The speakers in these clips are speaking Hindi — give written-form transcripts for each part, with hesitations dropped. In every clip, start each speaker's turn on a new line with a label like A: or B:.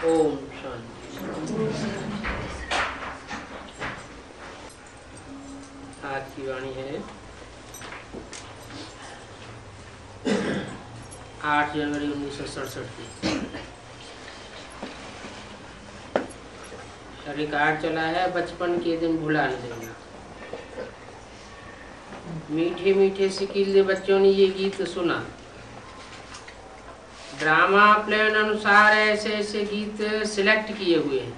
A: ओम शांति। आज की वाणी है 8 जनवरी 1967 की। रिकॉर्ड चला है बचपन के दिन भुला न देना। मीठे मीठे सिकीले बच्चों ने ये गीत सुना। ड्रामा प्लान अनुसार ऐसे ऐसे गीत सिलेक्ट किए हुए हैं।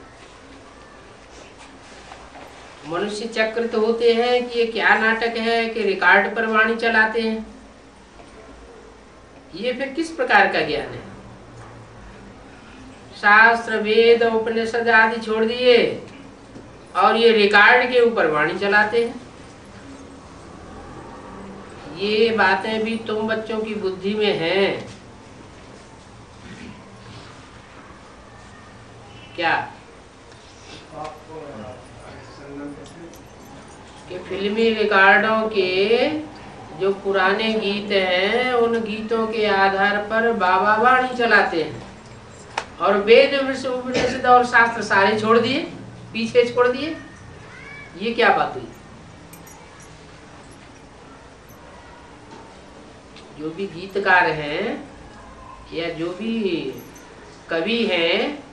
A: मनुष्य चक्रित होते हैं कि ये क्या नाटक है कि रिकॉर्ड पर वाणी चलाते हैं। ये फिर किस प्रकार का ज्ञान है? शास्त्र वेद उपनिषद आदि छोड़ दिए और ये रिकॉर्ड के ऊपर वाणी चलाते हैं। ये बातें भी तुम बच्चों की बुद्धि में हैं क्या? कि फिल्मी रिकॉर्डों के जो पुराने गीत हैं उन गीतों के आधार पर बाबा वाणी चलाते हैं और वेद उपनिषद और शास्त्र सारे छोड़ दिए, पीछे छोड़ दिए। ये क्या बात हुई? जो भी गीतकार हैं या जो भी कवि हैं,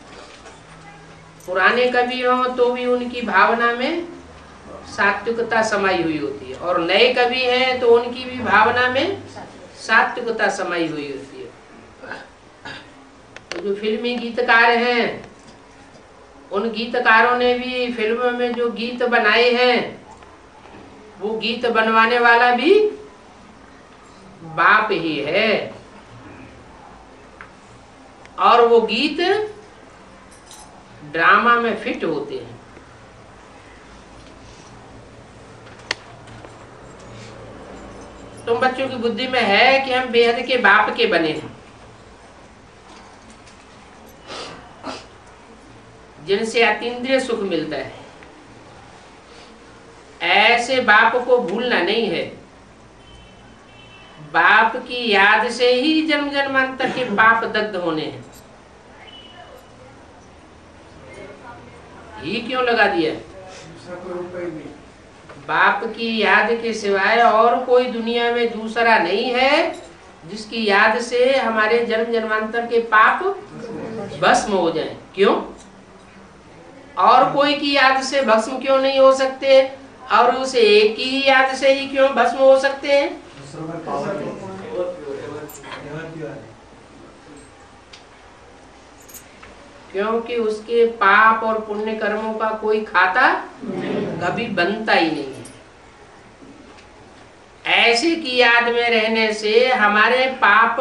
A: पुराने कवि हो तो भी उनकी भावना में सात्विकता समाई हुई होती है और नए कवि हैं तो उनकी भी भावना में सात्विकता समाई हुई होती है। तो जो फिल्मी गीतकार हैं उन गीतकारों ने भी फिल्म में जो गीत बनाए हैं वो गीत बनवाने वाला भी बाप ही है और वो गीत ड्रामा में फिट होते हैं। तुम बच्चों की बुद्धि में है कि हम बेहद के बाप के बने हैं, जिनसे अतीन्द्रिय सुख मिलता है। ऐसे बाप को भूलना नहीं है। बाप की याद से ही जन्म जन्मांतर के पाप दग्ध होने हैं। ही क्यों लगा दिया? बाप की याद के सिवाय और कोई दुनिया में दूसरा नहीं है जिसकी याद से हमारे जन्म जन्मांतर के पाप भस्म हो जाएं। क्यों? और कोई की याद से भस्म क्यों नहीं हो सकते और उसे एक ही याद से ही क्यों भस्म हो सकते हैं? क्योंकि उसके पाप और पुण्य कर्मों का कोई खाता कभी बनता ही नहीं है। ऐसे की याद में रहने से हमारे पाप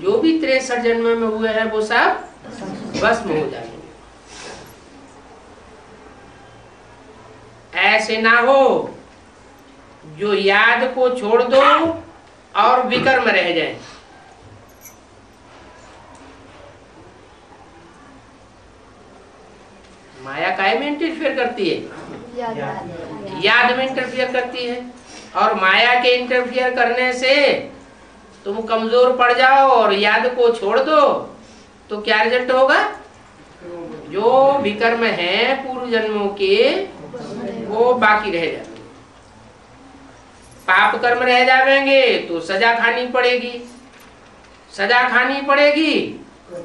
A: जो भी 63 जन्म में हुए हैं वो सब भस्म हो जाएंगे। ऐसे ना हो जो याद को छोड़ दो और विकर्म रह जाए। माया काय में इंटरफियर करती है? याद में इंटरफियर करती है और माया के इंटरफियर करने से तुम कमजोर पड़ जाओ और याद को छोड़ दो तो क्या रिजल्ट होगा? जो विकर्म है पूर्व जन्मों के वो बाकी रह जाएंगे। पाप कर्म रह जाएंगे तो सजा खानी पड़ेगी। सजा खानी पड़ेगी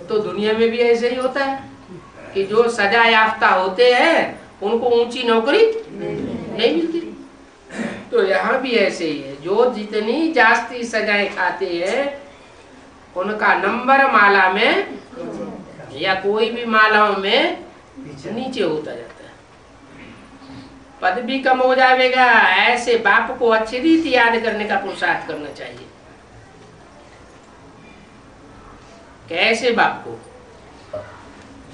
A: तो दुनिया में भी ऐसे ही होता है कि जो सजा याफ्ता होते हैं उनको ऊंची नौकरी नहीं मिलती। तो यहाँ भी ऐसे ही है। जो जितनी जास्ती सजाएं खाते हैं उनका नंबर माला में या कोई भी मालाओं में नीचे होता जाता है। पद भी कम हो जाएगा। ऐसे बाप को अच्छी रीति याद करने का पुरुषार्थ करना चाहिए। कैसे बाप को?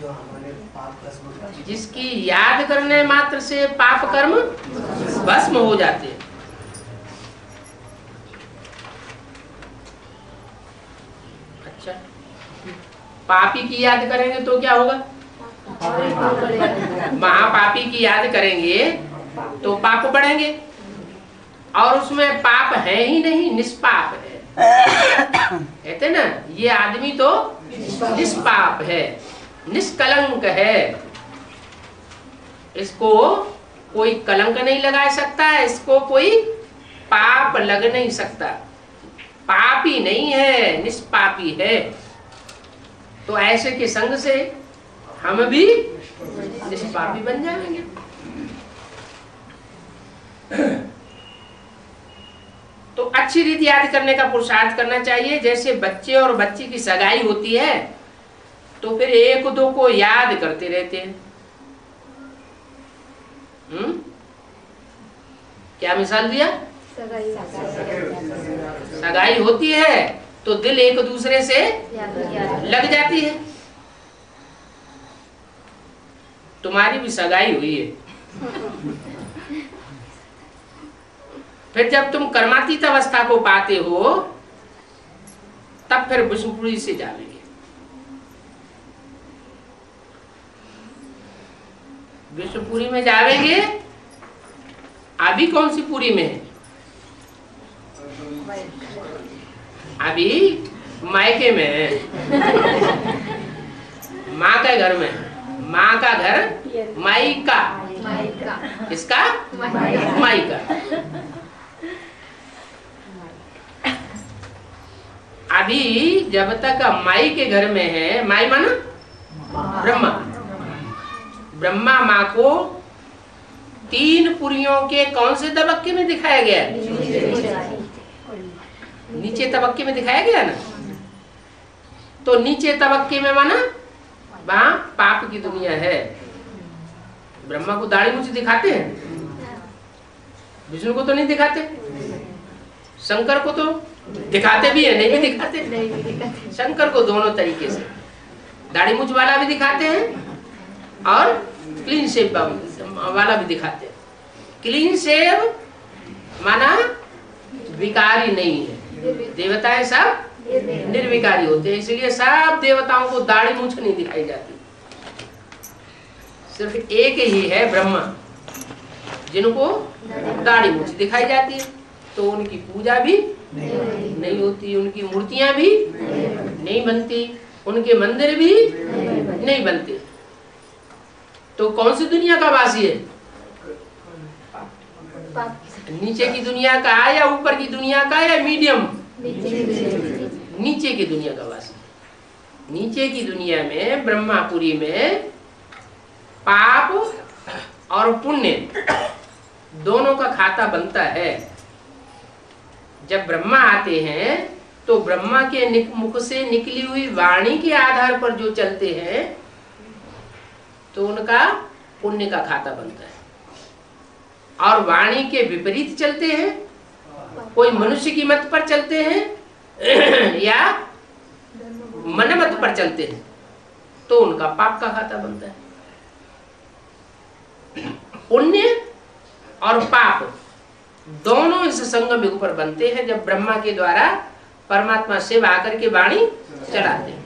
B: जो हमारे पाप
A: जिसकी याद करने मात्र से पाप कर्म भस्म हो जाते हैं। अच्छा, पापी की याद करेंगे तो क्या होगा? महापापी की याद करेंगे तो पाप बढ़ेंगे और उसमें पाप है ही नहीं, निष्पाप है। कहते ना ये आदमी तो निष्पाप है निष्कलंक है, इसको कोई कलंक नहीं लगा सकता, इसको कोई पाप लग नहीं सकता, पापी नहीं है, निष्पापी है। तो ऐसे के संग से हम भी निष्पापी बन जाएंगे। तो अच्छी रीति याद करने का पुरुषार्थ करना चाहिए। जैसे बच्चे और बच्ची की सगाई होती है तो फिर एक दो को याद करते रहते हैं। क्या मिसाल दिया? सगाई होती है तो दिल एक दूसरे से लग जाती है। तुम्हारी भी सगाई हुई है, फिर जब तुम कर्मातीत अवस्था को पाते हो तब फिर विष्णुपुरी से जावेंगे। विष्णुपुरी में जावेंगे। अभी कौन सी पुरी में है? अभी मायके में है, माँ के घर में। माँ का घर मायका, किसका? मायका। अभी जब तक माई के घर में है, माई माना ब्रह्मा, ब्रह्मा माँ को 3 पुरियों के कौन से तबक्के में दिखाया गया है? नीचे तबक्के में दिखाया गया ना। तो नीचे तबक्के में माना वहां पाप की दुनिया है। ब्रह्मा को दाढ़ी मूंछ दिखाते हैं, विष्णु को तो नहीं दिखाते, शंकर को तो दिखाते भी है, नहीं भी दिखाते। शंकर को दोनों तरीके से दाढ़ी मूंछ वाला भी दिखाते हैं और क्लीन शेव वाला भी दिखाते हैं। क्लीन शेव माना विकारी नहीं है, देवताएं सब निर्विकारी होते हैं, इसलिए सब देवताओं को दाढ़ी मूंछ नहीं दिखाई जाती। सिर्फ एक ही है ब्रह्मा जिनको दाढ़ी मूंछ दिखाई जाती है। तो उनकी पूजा भी नहीं होती, उनकी मूर्तियां भी नहीं बनती, उनके मंदिर भी नहीं बनते। तो कौन सी दुनिया का वासी है? नीचे की दुनिया का है या ऊपर की दुनिया का या मीडियम? नीचे की दुनिया का वासी। नीचे की दुनिया में ब्रह्मापुरी में पाप और पुण्य दोनों का खाता बनता है। जब ब्रह्मा आते हैं तो ब्रह्मा के मुख से निकली हुई वाणी के आधार पर जो चलते हैं तो उनका पुण्य का खाता बनता है। और वाणी के विपरीत चलते हैं, कोई मनुष्य की मत पर चलते हैं या मनमत पर चलते हैं तो उनका पाप का खाता बनता है। पुण्य और पाप दोनों इस संगम युग पर बनते हैं जब ब्रह्मा के द्वारा परमात्मा शिव आकर के वाणी चलाते हैं।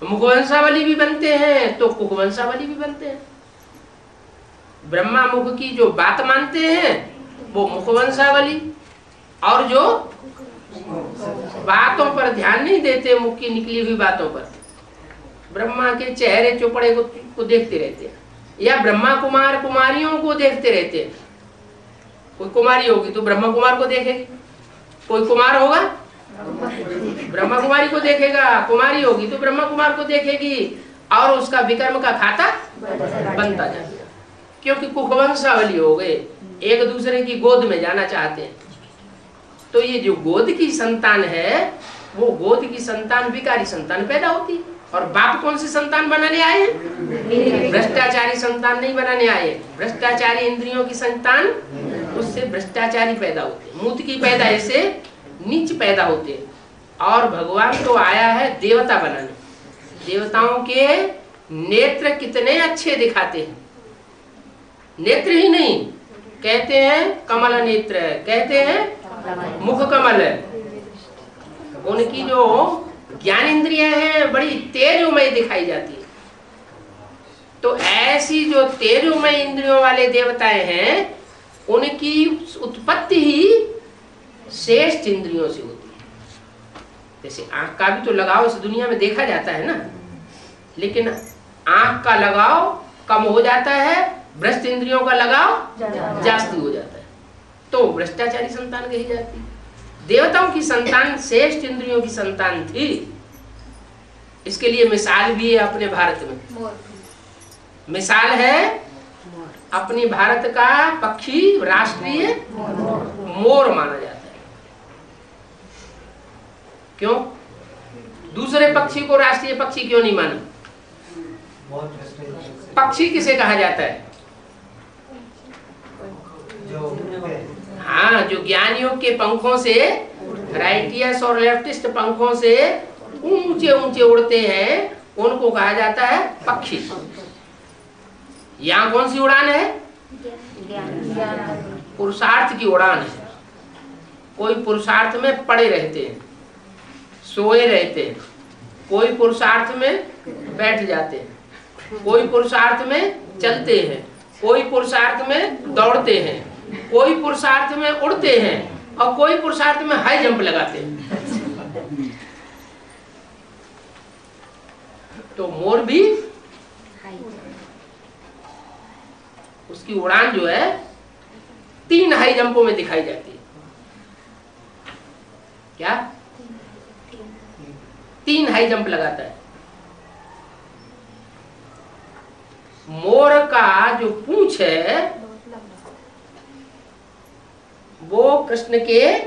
A: मुखवंशावली भी बनते हैं तो कुखवंशावली भी बनते हैं। ब्रह्मा मुख की जो बात मानते हैं वो मुखवंशावली, और जो बातों पर ध्यान नहीं देते, मुख की निकली हुई बातों पर, ब्रह्मा के चेहरे चौपड़े को देखते रहते हैं या ब्रह्मा कुमार कुमारियों को देखते रहते हैं। कोई कुमारी होगी तो ब्रह्मा कुमार को देखेगी, कोई कुमार होगा ब्रह्मा कुमारी को देखेगा, कुमारी होगी तो ब्रह्मा कुमार को देखेगी, और उसका विकर्म का खाता बनता जाएगा। क्योंकि कुखवंशावली हो गए, एक दूसरे की गोद में जाना चाहते हैं। तो ये जो गोद की संतान है वो गोद की संतान विकारी संतान पैदा होती है। और बाप कौन सी संतान बनाने आए हैं? भ्रष्टाचारी संतान नहीं बनाने आए। भ्रष्टाचारी इंद्रियों की संतान, उससे भ्रष्टाचारी पैदा होते हैं, मूत की पैदाइश से नीच पैदा होते हैं। और भगवान तो आया है देवता बनाने। देवताओं के नेत्र कितने अच्छे दिखाते हैं। नेत्र ही नहीं, कहते हैं कमल नेत्र, कहते हैं मुख कमल। उनकी जो ज्ञान इंद्रियां हैं बड़ी तेजोमय दिखाई जाती है। तो ऐसी जो तेजोमय इंद्रियों वाले देवताएं हैं उनकी उत्पत्ति ही श्रेष्ठ इंद्रियों से होती है। जैसे आंख का भी तो लगाव इस दुनिया में देखा जाता है ना। लेकिन आंख का लगाव कम हो जाता है, भ्रष्ट इंद्रियों का लगाव जास्ती हो जाता है, तो भ्रष्टाचारी संतान कही जाती है। देवताओं की संतान श्रेष्ठ इंद्रियों की संतान थी। इसके लिए मिसाल भी है अपने भारत में। मिसाल है अपनी भारत का पक्षी राष्ट्रीय मोर माना जाता है। क्यों? दूसरे पक्षी को राष्ट्रीय पक्षी क्यों नहीं माना? पक्षी किसे कहा जाता है? हाँ, जो ज्ञानियों के पंखों से, राइटियस और लेफ्टिस्ट पंखों से ऊंचे ऊंचे उड़ते हैं, उनको कहा जाता है पक्षी। यहाँ कौन सी उड़ान है? पुरुषार्थ की उड़ान है। कोई पुरुषार्थ में पड़े रहते हैं, सोए रहते हैं, कोई पुरुषार्थ में बैठ जाते हैं, कोई पुरुषार्थ में चलते हैं, कोई पुरुषार्थ में दौड़ते हैं, कोई पुरुषार्थ में उड़ते हैं और कोई पुरुषार्थ में हाई जंप लगाते हैं। तो मोर भी उसकी उड़ान जो है 3 हाई जंपों में दिखाई जाती है। क्या? 3 हाई जंप लगाता है। मोर का जो पूंछ है वो कृष्ण के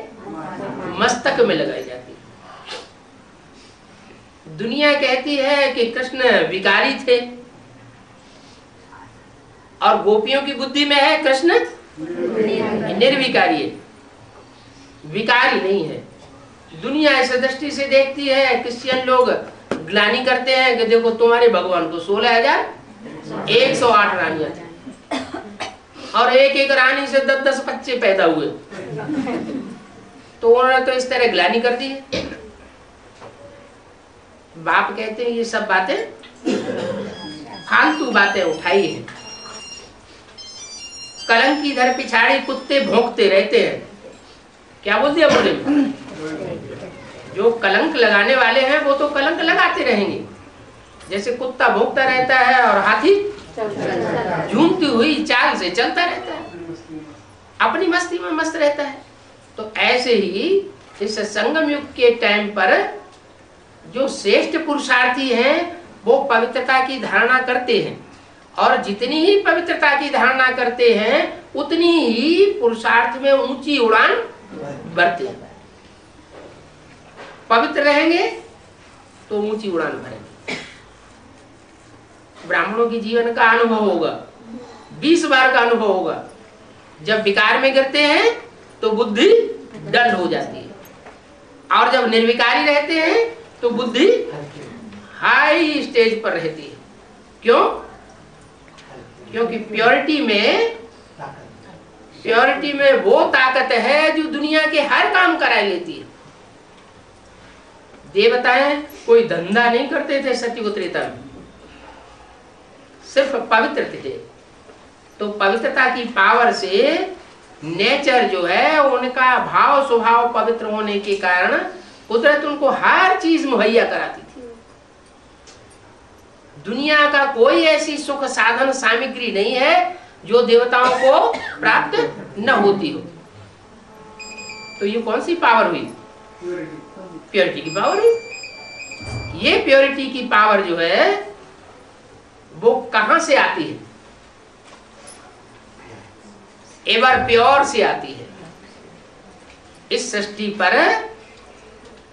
A: मस्तक में लगाई जाती है। दुनिया कहती है कि कृष्ण विकारी थे और गोपियों की बुद्धि में है कृष्ण निर्विकारी है, विकारी नहीं है। दुनिया इस दृष्टि से देखती है, क्रिश्चियन लोग ग्लानि करते हैं कि देखो तुम्हारे भगवान को 16,108 रानियां थी और एक एक रानी से 10-10 बच्चे पैदा हुए, तो उन्होंने तो इस तरह ग्लानि कर दी। बाप कहते हैं ये सब बातें फालतू बातें उठाई है। कलंक की इधर पिछाड़ी कुत्ते भौंकते रहते हैं। क्या बोल दिया बोले? जो कलंक लगाने वाले हैं वो तो कलंक लगाते रहेंगे, जैसे कुत्ता भौंकता रहता है और हाथी झूमती हुई चाल से चलता रहता है, अपनी मस्ती में मस्त रहता है। तो ऐसे ही इस संगम युग के टाइम पर जो श्रेष्ठ पुरुषार्थी हैं वो पवित्रता की धारणा करते हैं, और जितनी ही पवित्रता की धारणा करते हैं उतनी ही पुरुषार्थ में ऊंची उड़ान भरते हैं। पवित्र रहेंगे तो ऊंची उड़ान भरेंगे। ब्राह्मणों की जीवन का अनुभव होगा, 20 बार का अनुभव होगा। जब विकार में गिरते हैं तो बुद्धि डल हो जाती है, और जब निर्विकारी रहते हैं तो बुद्धि हाई स्टेज पर रहती है। क्यों? क्योंकि प्योरिटी में वो ताकत है जो दुनिया के हर काम करा लेती है। देवताएं कोई धंधा नहीं करते थे सत्ययुग त्रेता में, सिर्फ पवित्र थे। तो पवित्रता की पावर से नेचर जो है उनका भाव स्वभाव पवित्र होने के कारण कुदरत उनको हर चीज मुहैया कराती थी। दुनिया का कोई ऐसी सुख साधन सामग्री नहीं है जो देवताओं को प्राप्त न होती हो। तो ये कौन सी पावर हुई? प्योरिटी की पावर हुई। ये प्योरिटी की पावर जो है वो कहां से आती है? एवर प्योर से आती है। इस सृष्टि पर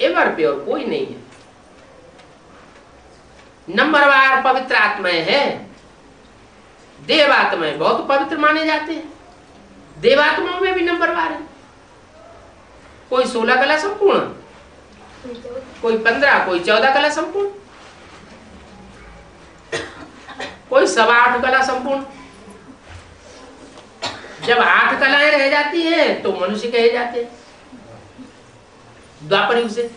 A: एवर प्योर कोई नहीं है। नंबरवार पवित्र आत्माएं हैं। देवात्माएं बहुत पवित्र माने जाते हैं। देवात्माओं में भी नंबरवार है। कोई 16 कला संपूर्ण, कोई 15, कोई 14 कला संपूर्ण, कोई 8.25 कला संपूर्ण। जब 8 कलाएं रह जाती हैं तो मनुष्य कहे जाते हैं द्वापर युग से।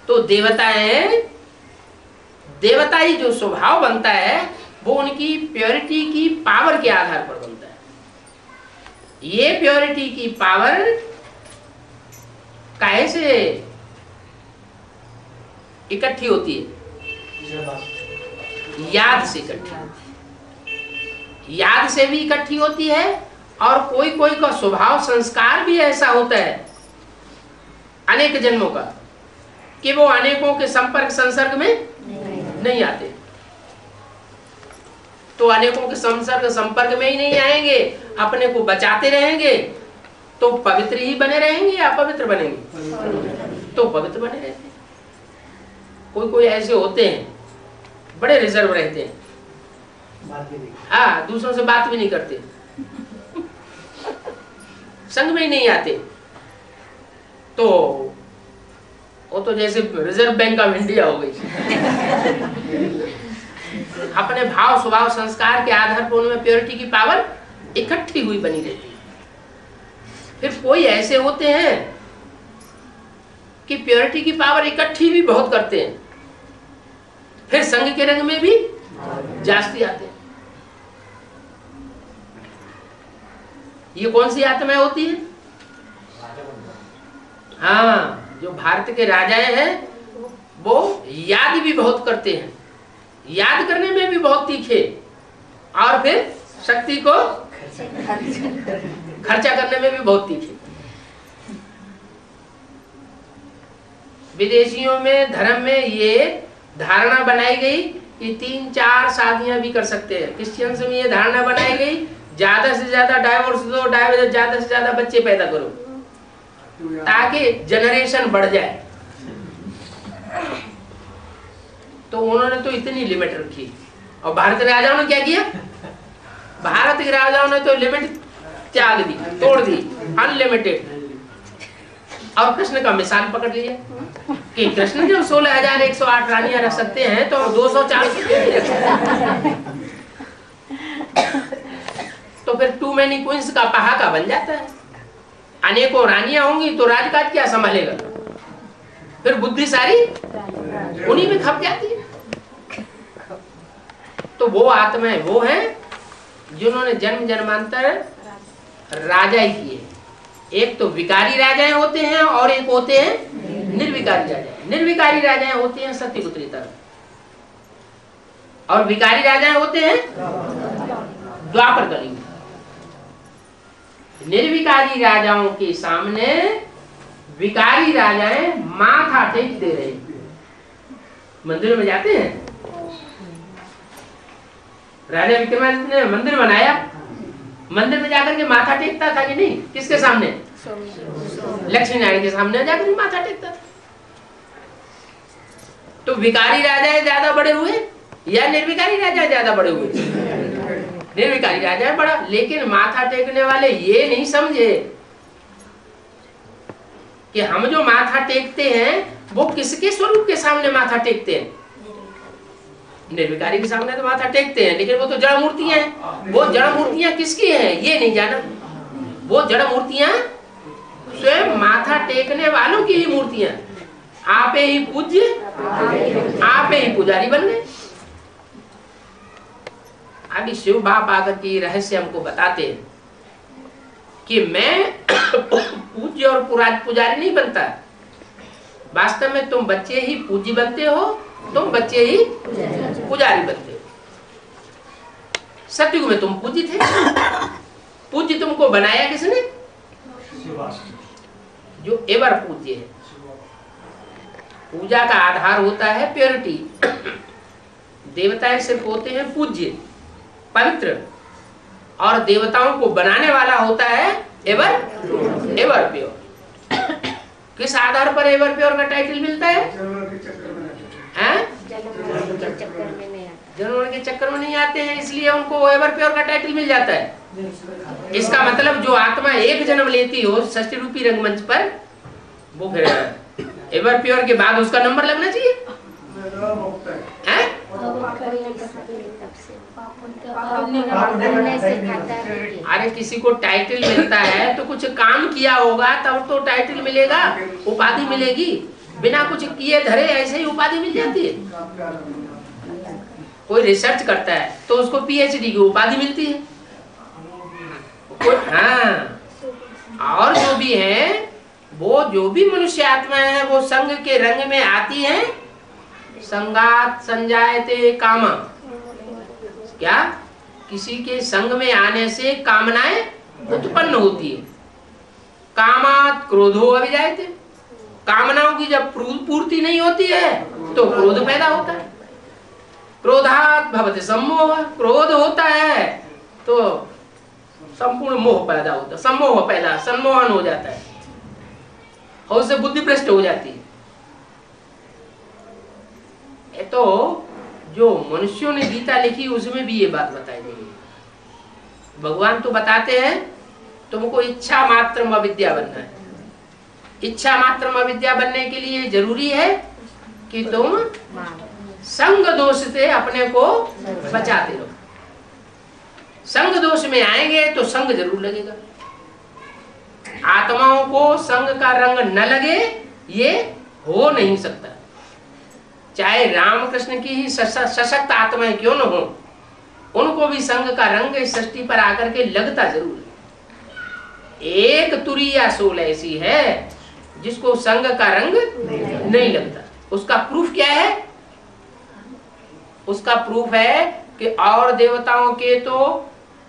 A: तो देवताई जो स्वभाव बनता है वो उनकी प्योरिटी की पावर के आधार पर बनता है। ये प्योरिटी की पावर कैसे इकट्ठी होती है? याद से इकट्ठी, याद से भी इकट्ठी होती है। और कोई कोई का स्वभाव संस्कार भी ऐसा होता है अनेक जन्मों का कि वो अनेकों के संपर्क संसर्ग में नहीं आते। तो अनेकों के संपर्क में ही नहीं आएंगे, अपने को बचाते रहेंगे, तो पवित्र ही बने रहेंगे या अपवित्र बनेंगे? तो पवित्र बने रहते हैं। कोई कोई ऐसे होते हैं बड़े रिजर्व रहते हैं, हाँ, दूसरों से बात भी नहीं करते, संग में ही नहीं आते। तो वो तो जैसे रिजर्व बैंक ऑफ इंडिया हो गई। अपने भाव स्वभाव संस्कार के आधार पर उनमें प्योरिटी की पावर इकट्ठी हुई बनी रहती है। फिर कोई ऐसे होते हैं कि प्योरिटी की पावर इकट्ठी भी बहुत करते हैं, फिर संग के रंग में भी जास्ती आते हैं। ये कौन सी आत्माएं होती है? हाँ, जो भारत के राजाएं हैं वो याद भी बहुत करते हैं, याद करने में भी बहुत तीखे, और फिर शक्ति को खर्चा करने में भी बहुत तीखे। विदेशियों में धर्म में ये धारणा बनाई गई कि 3-4 शादियां भी कर सकते हैं। क्रिश्चियंस में ये धारणा बनाई गई ज्यादा से ज्यादा डाइवोर्स दो, ज्यादा से ज्यादा बच्चे पैदा करो ताकि जनरेशन बढ़ जाए। तो उन्होंने तो इतनी लिमिट रखी, और भारत के राजाओं ने क्या किया? भारत के राजाओं ने तो लिमिट त्याग दी, तोड़ दी, अनलिमिटेड। और कृष्ण का मिसाल पकड़ लिया कि कृष्ण जब 16,108 रानियां रख सकते हैं तो 200-400 तो फिर टू मैनी क्वींस का पहाका बन जाता है। अनेकों रानियां होंगी तो राजकाज क्या संभालेगा? फिर बुद्धि सारी उन्हीं में खप जाती है। तो वो आत्माएं वो हैं जिन्होंने जन्म जन्मांतर राजा ही किए। एक तो विकारी राजाएं होते हैं और एक होते हैं निर्विकारी राजाएं। निर्विकारी राजाएं होते हैं सत्यपुत्री तरफ, और विकारी राजाएं होते हैं द्वापर कलियुग। निर्विकारी राजाओं के सामने विकारी राजाएं माथा टेक दे रहे। मंदिर में जाते हैं, राजा विक्रमादित्य ने मंदिर बनाया, मंदिर में जाकर के माथा टेकता था कि नहीं? किसके सामने? लक्ष्मी नारायण के सामने जाकर के माथा टेकता था। तो विकारी राजा ज्यादा बड़े हुए या निर्विकारी राजा ज्यादा बड़े हुए? निर्विकारी राजा है बड़ा। लेकिन माथा टेकने वाले ये नहीं समझे कि हम जो माथा टेकते हैं वो किसके स्वरूप के सामने माथा टेकते हैं? निर्विकारी के सामने तो माथा टेकते हैं, लेकिन वो तो जड़ मूर्तियां हैं। वो जड़ मूर्तियां किसकी हैं ये नहीं जाना। वो जड़ मूर्तियां स्वयं माथा टेकने वालों की ही मूर्तियां। आप ही पूज्य, आप ही पुजारी बन गए। आगे शिव बाप आकर के रहस्य हमको बताते हैं कि मैं पूज्य और पुजारी नहीं बनता। वास्तव में तुम बच्चे ही पूज्य बनते हो, तुम बच्चे ही पुजारी बनते हो। सतयुग में तुम पूज्य थे। पूज्य तुमको बनाया किसने? जो एवर पूज्य है। पूजा का आधार होता है प्योरिटी। देवताएं सिर्फ होते हैं पूज्य, पवित्र, और देवताओं को बनाने वाला होता है एवर प्योर। किस आधार पर एवर प्योर का टाइटल मिलता है? जनवरी के चक्कर में नहीं आते हैं, इसलिए उनको एवर प्योर का टाइटल मिल जाता है। इसका मतलब जो आत्मा एक जन्म लेती हो षष्ठी रूपी रंगमंच पर, वो फिर एवर प्योर के बाद उसका नंबर लगना चाहिए। अरे किसी को टाइटल मिलता है तो कुछ काम किया होगा तब तो टाइटल मिलेगा, उपाधि मिलेगी। बिना कुछ किए धरे ऐसे ही उपाधि मिल जाती है। कोई रिसर्च करता है तो उसको पीएचडी की उपाधि मिलती है। हाँ, और जो भी है वो जो भी मनुष्य आत्माएं हैं वो संग के रंग में आती हैं। संगात संजायते कामा, क्या? किसी के संग में आने से कामनाएं उत्पन्न होती है। कामात क्रोधो अभिजायते, कामनाओं की जब पूर्ति नहीं होती है तो क्रोध पैदा होता है। क्रोधात भवति सम्मोह, क्रोध होता है तो संपूर्ण मोह पैदा होता है, सम्मोह पैदा, सम्मोहन हो जाता है और उससे बुद्धि भ्रष्ट हो जाती है। तो जो मनुष्यों ने गीता लिखी उसमें भी ये बात बताई गई है। भगवान तो बताते हैं तुमको इच्छा मात्र अविद्या बनना है। इच्छा मात्र अविद्या बनने के लिए जरूरी है कि तुम संग दोष से अपने को बचाते रहो। संग दोष में आएंगे तो संग जरूर लगेगा। आत्माओं को संग का रंग न लगे ये हो नहीं सकता। चाहे रामकृष्ण की ही सशक्त आत्माएं क्यों न हो, उनको भी संग का रंग इस सृष्टि पर आकर के लगता जरूर है। एक तुरिया सोल ऐसी है जिसको संग का रंग नहीं लगता। उसका प्रूफ क्या है? उसका प्रूफ है कि और देवताओं के तो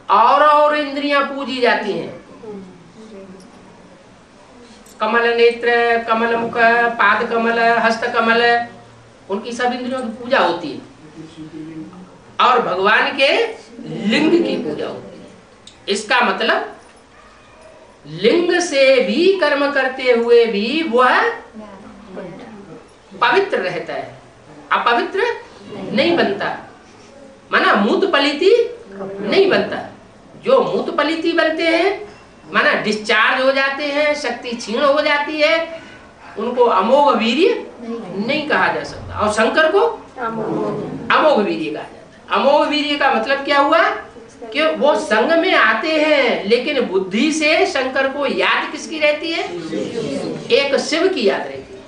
A: और इंद्रियां पूजी जाती हैं। कमल नेत्र, कमल मुख, पाद कमल, हस्त कमल, उनकी सब इंद्रियों की पूजा होती है और भगवान के लिंग की पूजा होती है। इसका मतलब लिंग से भी कर्म करते हुए भी वह पवित्र रहता है, अपवित्र नहीं बनता। माना मूत पलिति नहीं बनता। जो मूत पलिति बनते हैं माना डिस्चार्ज हो जाते हैं, शक्ति क्षीण हो जाती है, उनको अमोघ वीर्य नहीं कहा जा सकता। और शंकर को अमोघ वीर्य कहा जाता है। अमोघ वीर्य का मतलब क्या हुआ कि वो संग में आते हैं लेकिन बुद्धि से शंकर को याद किसकी रहती है? एक शिव की याद रहती है।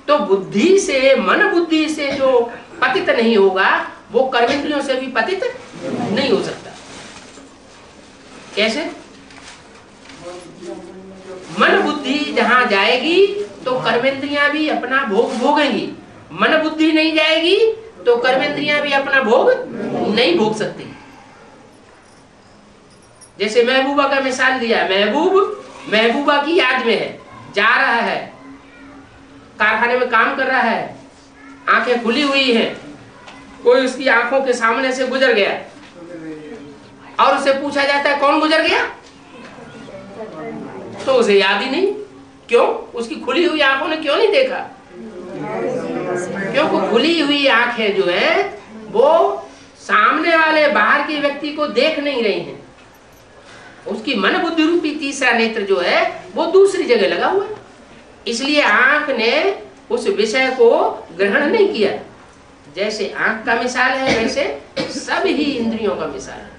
A: तो बुद्धि से, मन बुद्धि से जो पतित नहीं होगा वो कर्मेंद्रियों से भी पतित नहीं हो सकता। कैसे? मन बुद्धि जहां जाएगी तो कर्मेंद्रियां भी अपना भोग भोगेंगी। मन बुद्धि नहीं जाएगी तो कर्मेंद्रियां भी अपना भोग नहीं भोग सकती। जैसे महबूबा का मिसाल दिया, महबूबा की याद में है, जा रहा है, कारखाने में काम कर रहा है, आंखें खुली हुई हैं, कोई उसकी आंखों के सामने से गुजर गया और उसे पूछा जाता है कौन गुजर गया, तो उसे याद ही नहीं। क्यों? उसकी खुली हुई आंखों ने क्यों नहीं देखा? क्योंकि खुली हुई आंखें जो है वो सामने वाले बाहर के व्यक्ति को देख नहीं रही हैं। उसकी मन बुद्धि रूपी तीसरा नेत्र जो है वो दूसरी जगह लगा हुआ है, इसलिए आंख ने उस विषय को ग्रहण नहीं किया। जैसे आंख का मिसाल है वैसे सब ही इंद्रियों का मिसाल है।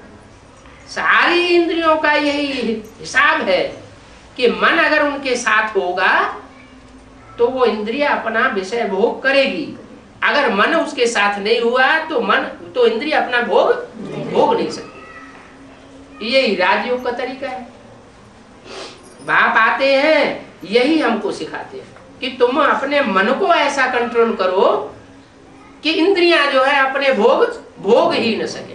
A: सारी इंद्रियों का यही हिसाब है कि मन अगर उनके साथ होगा तो वो इंद्रिया अपना विषय भोग करेगी। अगर मन उसके साथ नहीं हुआ तो इंद्रिया अपना भोग नहीं सकती। यही राजयोग का तरीका है। बाप आते हैं यही हमको सिखाते हैं कि तुम अपने मन को ऐसा कंट्रोल करो कि इंद्रियां जो है अपने भोग ही न सके।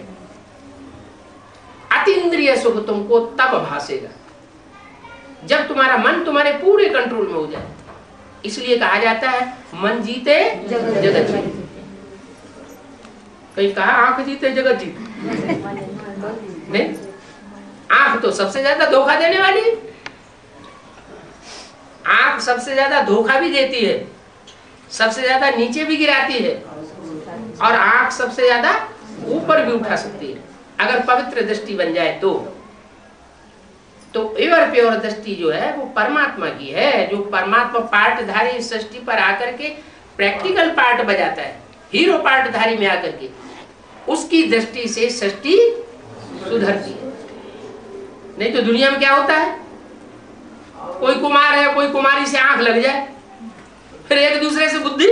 A: अतीन्द्रिय सुख तुमको तब भासेगा जब तुम्हारा मन तुम्हारे पूरे कंट्रोल में हो जाए। इसलिए कहा जाता है मन जीते जगत जीते। कहीं कहा आंख जीते जगत जीते? नहीं, आंख तो सबसे ज्यादा धोखा देने वाली है। आंख सबसे ज्यादा धोखा भी देती है, सबसे ज्यादा नीचे भी गिराती है और आंख सबसे ज्यादा ऊपर भी उठा सकती है अगर पवित्र दृष्टि बन जाए तो एवर प्योर दृष्टि जो है वो परमात्मा की है। जो परमात्मा पार्टधारी इस सृष्टि पर आकर के प्रैक्टिकल पार्ट बजाता है, हीरो पार्टधारी में आकर के, उसकी दृष्टि से सृष्टि सुधरती है। नहीं तो दुनिया में क्या होता है, कोई कुमार है कोई कुमारी से आंख लग जाए, फिर एक दूसरे से बुद्धि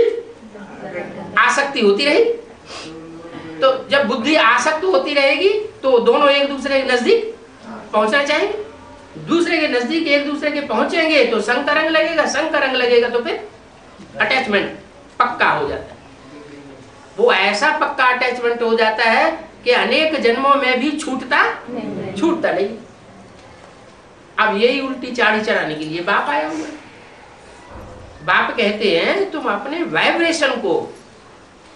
A: आसक्ति होती रहेगी। तो जब बुद्धि आसक्त होती रहेगी तो दोनों एक दूसरे के नजदीक पहुंचना चाहेंगे। दूसरे के नजदीक एक दूसरे के पहुंचेंगे तो संग का रंग लगेगा, संग का रंग लगेगा तो फिर अटैचमेंट पक्का हो जाता है। वो ऐसा पक्का अटैचमेंट हो जाता है कि अनेक जन्मों में भी छूटता नहीं। अब यही उल्टी चाड़ी चढ़ाने के लिए बाप आया हुआ है। बाप कहते हैं तुम अपने वाइब्रेशन को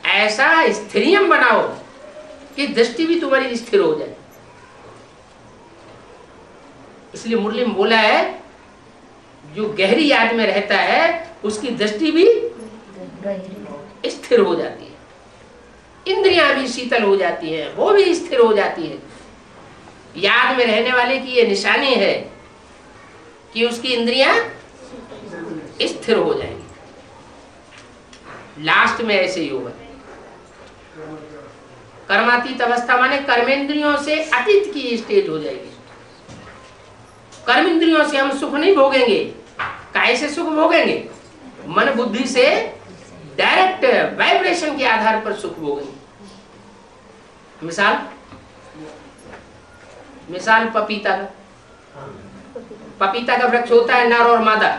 A: ऐसा स्थिरियम बनाओ कि दृष्टि भी तुम्हारी स्थिर हो जाए। इसलिए मुरली में बोला है जो गहरी याद में रहता है उसकी दृष्टि भी स्थिर हो जाती है, इंद्रियां भी शीतल हो जाती है, वो भी स्थिर हो जाती है। याद में रहने वाले की ये निशानी है कि उसकी इंद्रियां स्थिर हो जाएंगी। लास्ट में ऐसे ही होगा। कर्मातीत अवस्था माने कर्मेंद्रियों से अतीत की स्टेज हो जाएगी। कर्मेंद्रियों से हम सुख नहीं भोगेंगे। कैसे सुख भोगेंगे? मन बुद्धि से डायरेक्ट वाइब्रेशन के आधार पर सुख भोगेंगे। मिसाल पपीता का। पपीता का वृक्ष होता है नर और मादा।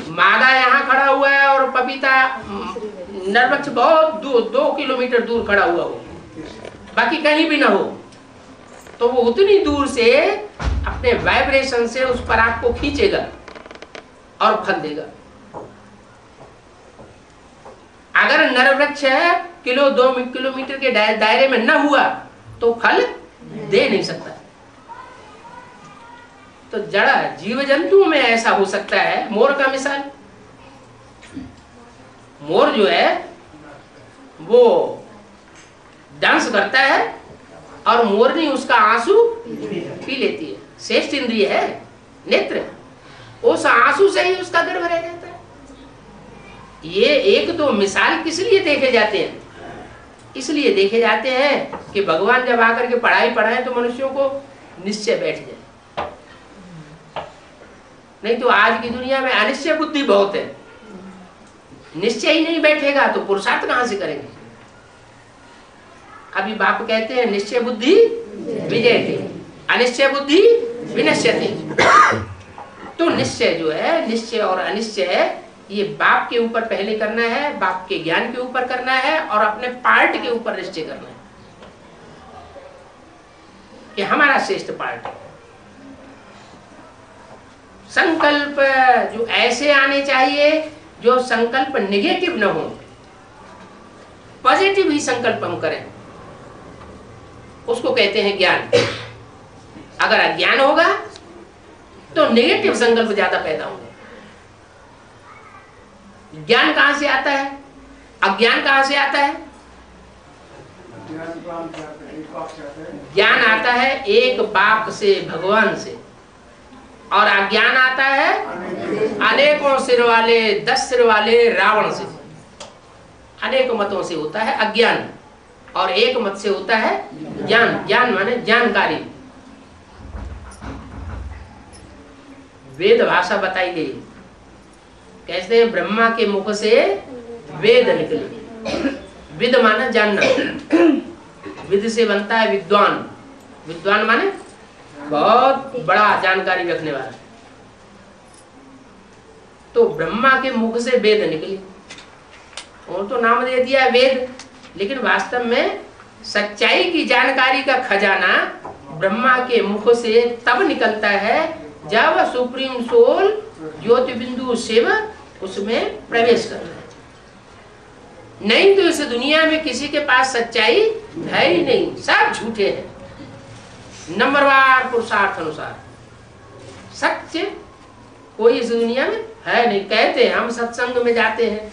A: मादा यहाँ खड़ा हुआ है और पपीता नर वृक्ष बहुत दूर 2 किलोमीटर दूर खड़ा हुआ हो, बाकी कहीं भी ना हो, तो वो उतनी दूर से अपने वाइब्रेशन से उस पराग को खींचेगा और फल देगा। अगर नर वृक्ष 2 किलोमीटर के दायरे में न हुआ तो फल दे नहीं सकता। तो जड़ा जीव जंतुओं में ऐसा हो सकता है। मोर का मिसाल, मोर जो है वो डांस करता है और मोरनी उसका आंसू पी लेती है। श्रेष्ठ इंद्रिय है नेत्र, उस आंसू से ही उसका गर्भ रह जाता है। ये एक तो मिसाल किस लिए देखे जाते हैं? इसलिए देखे जाते हैं कि भगवान जब आकर के पढ़ाई पढ़ाएं तो मनुष्यों को निश्चय बैठ जाए। नहीं तो आज की दुनिया में अनिश्चय बुद्धि बहुत है। निश्चय ही नहीं बैठेगा तो पुरुषार्थ कहां से करेंगे? अभी बाप कहते हैं निश्चय बुद्धि विजयते, अनिश्चय बुद्धि विनश्यते। तो निश्चय जो है, निश्चय और अनिश्चय, ये बाप के ऊपर पहले करना है, बाप के ज्ञान के ऊपर करना है और अपने पार्ट के ऊपर निश्चय करना है कि हमारा श्रेष्ठ पार्ट है। संकल्प जो ऐसे आने चाहिए जो संकल्प नेगेटिव न हो, पॉजिटिव ही संकल्प हम करें, उसको कहते हैं ज्ञान। अगर अज्ञान होगा तो नेगेटिव संकल्प ज्यादा पैदा होंगे। ज्ञान कहां से आता है? अज्ञान कहां से आता है? ज्ञान आता है एक बाप से, भगवान से, और अज्ञान आता है अनेकों सिर वाले, 10 सिर वाले रावण से। अनेक मतों से होता है अज्ञान और एक मत से होता है ज्ञान। ज्ञान माने जानकारी। वेद भाषा बताई गई। कहते हैं ब्रह्मा के मुख से वेद निकले। विद माने जानना, विद से बनता है विद्वान। विद्वान माने बहुत बड़ा जानकारी रखने वाला। तो ब्रह्मा के मुख से वेद निकले, और तो नाम दे दिया वेद, लेकिन वास्तव में सच्चाई की जानकारी का खजाना ब्रह्मा के मुख से तब निकलता है जब सुप्रीम सोल ज्योति बिंदु शिव उसमें प्रवेश कर रहे हैं। नहीं तो इस दुनिया में किसी के पास सच्चाई है ही नहीं, सब झूठे हैं। नंबरवार पुरुषार्थ अनुसार सत्य कोई इस दुनिया में है नहीं। कहते हैं हम सत्संग में जाते हैं,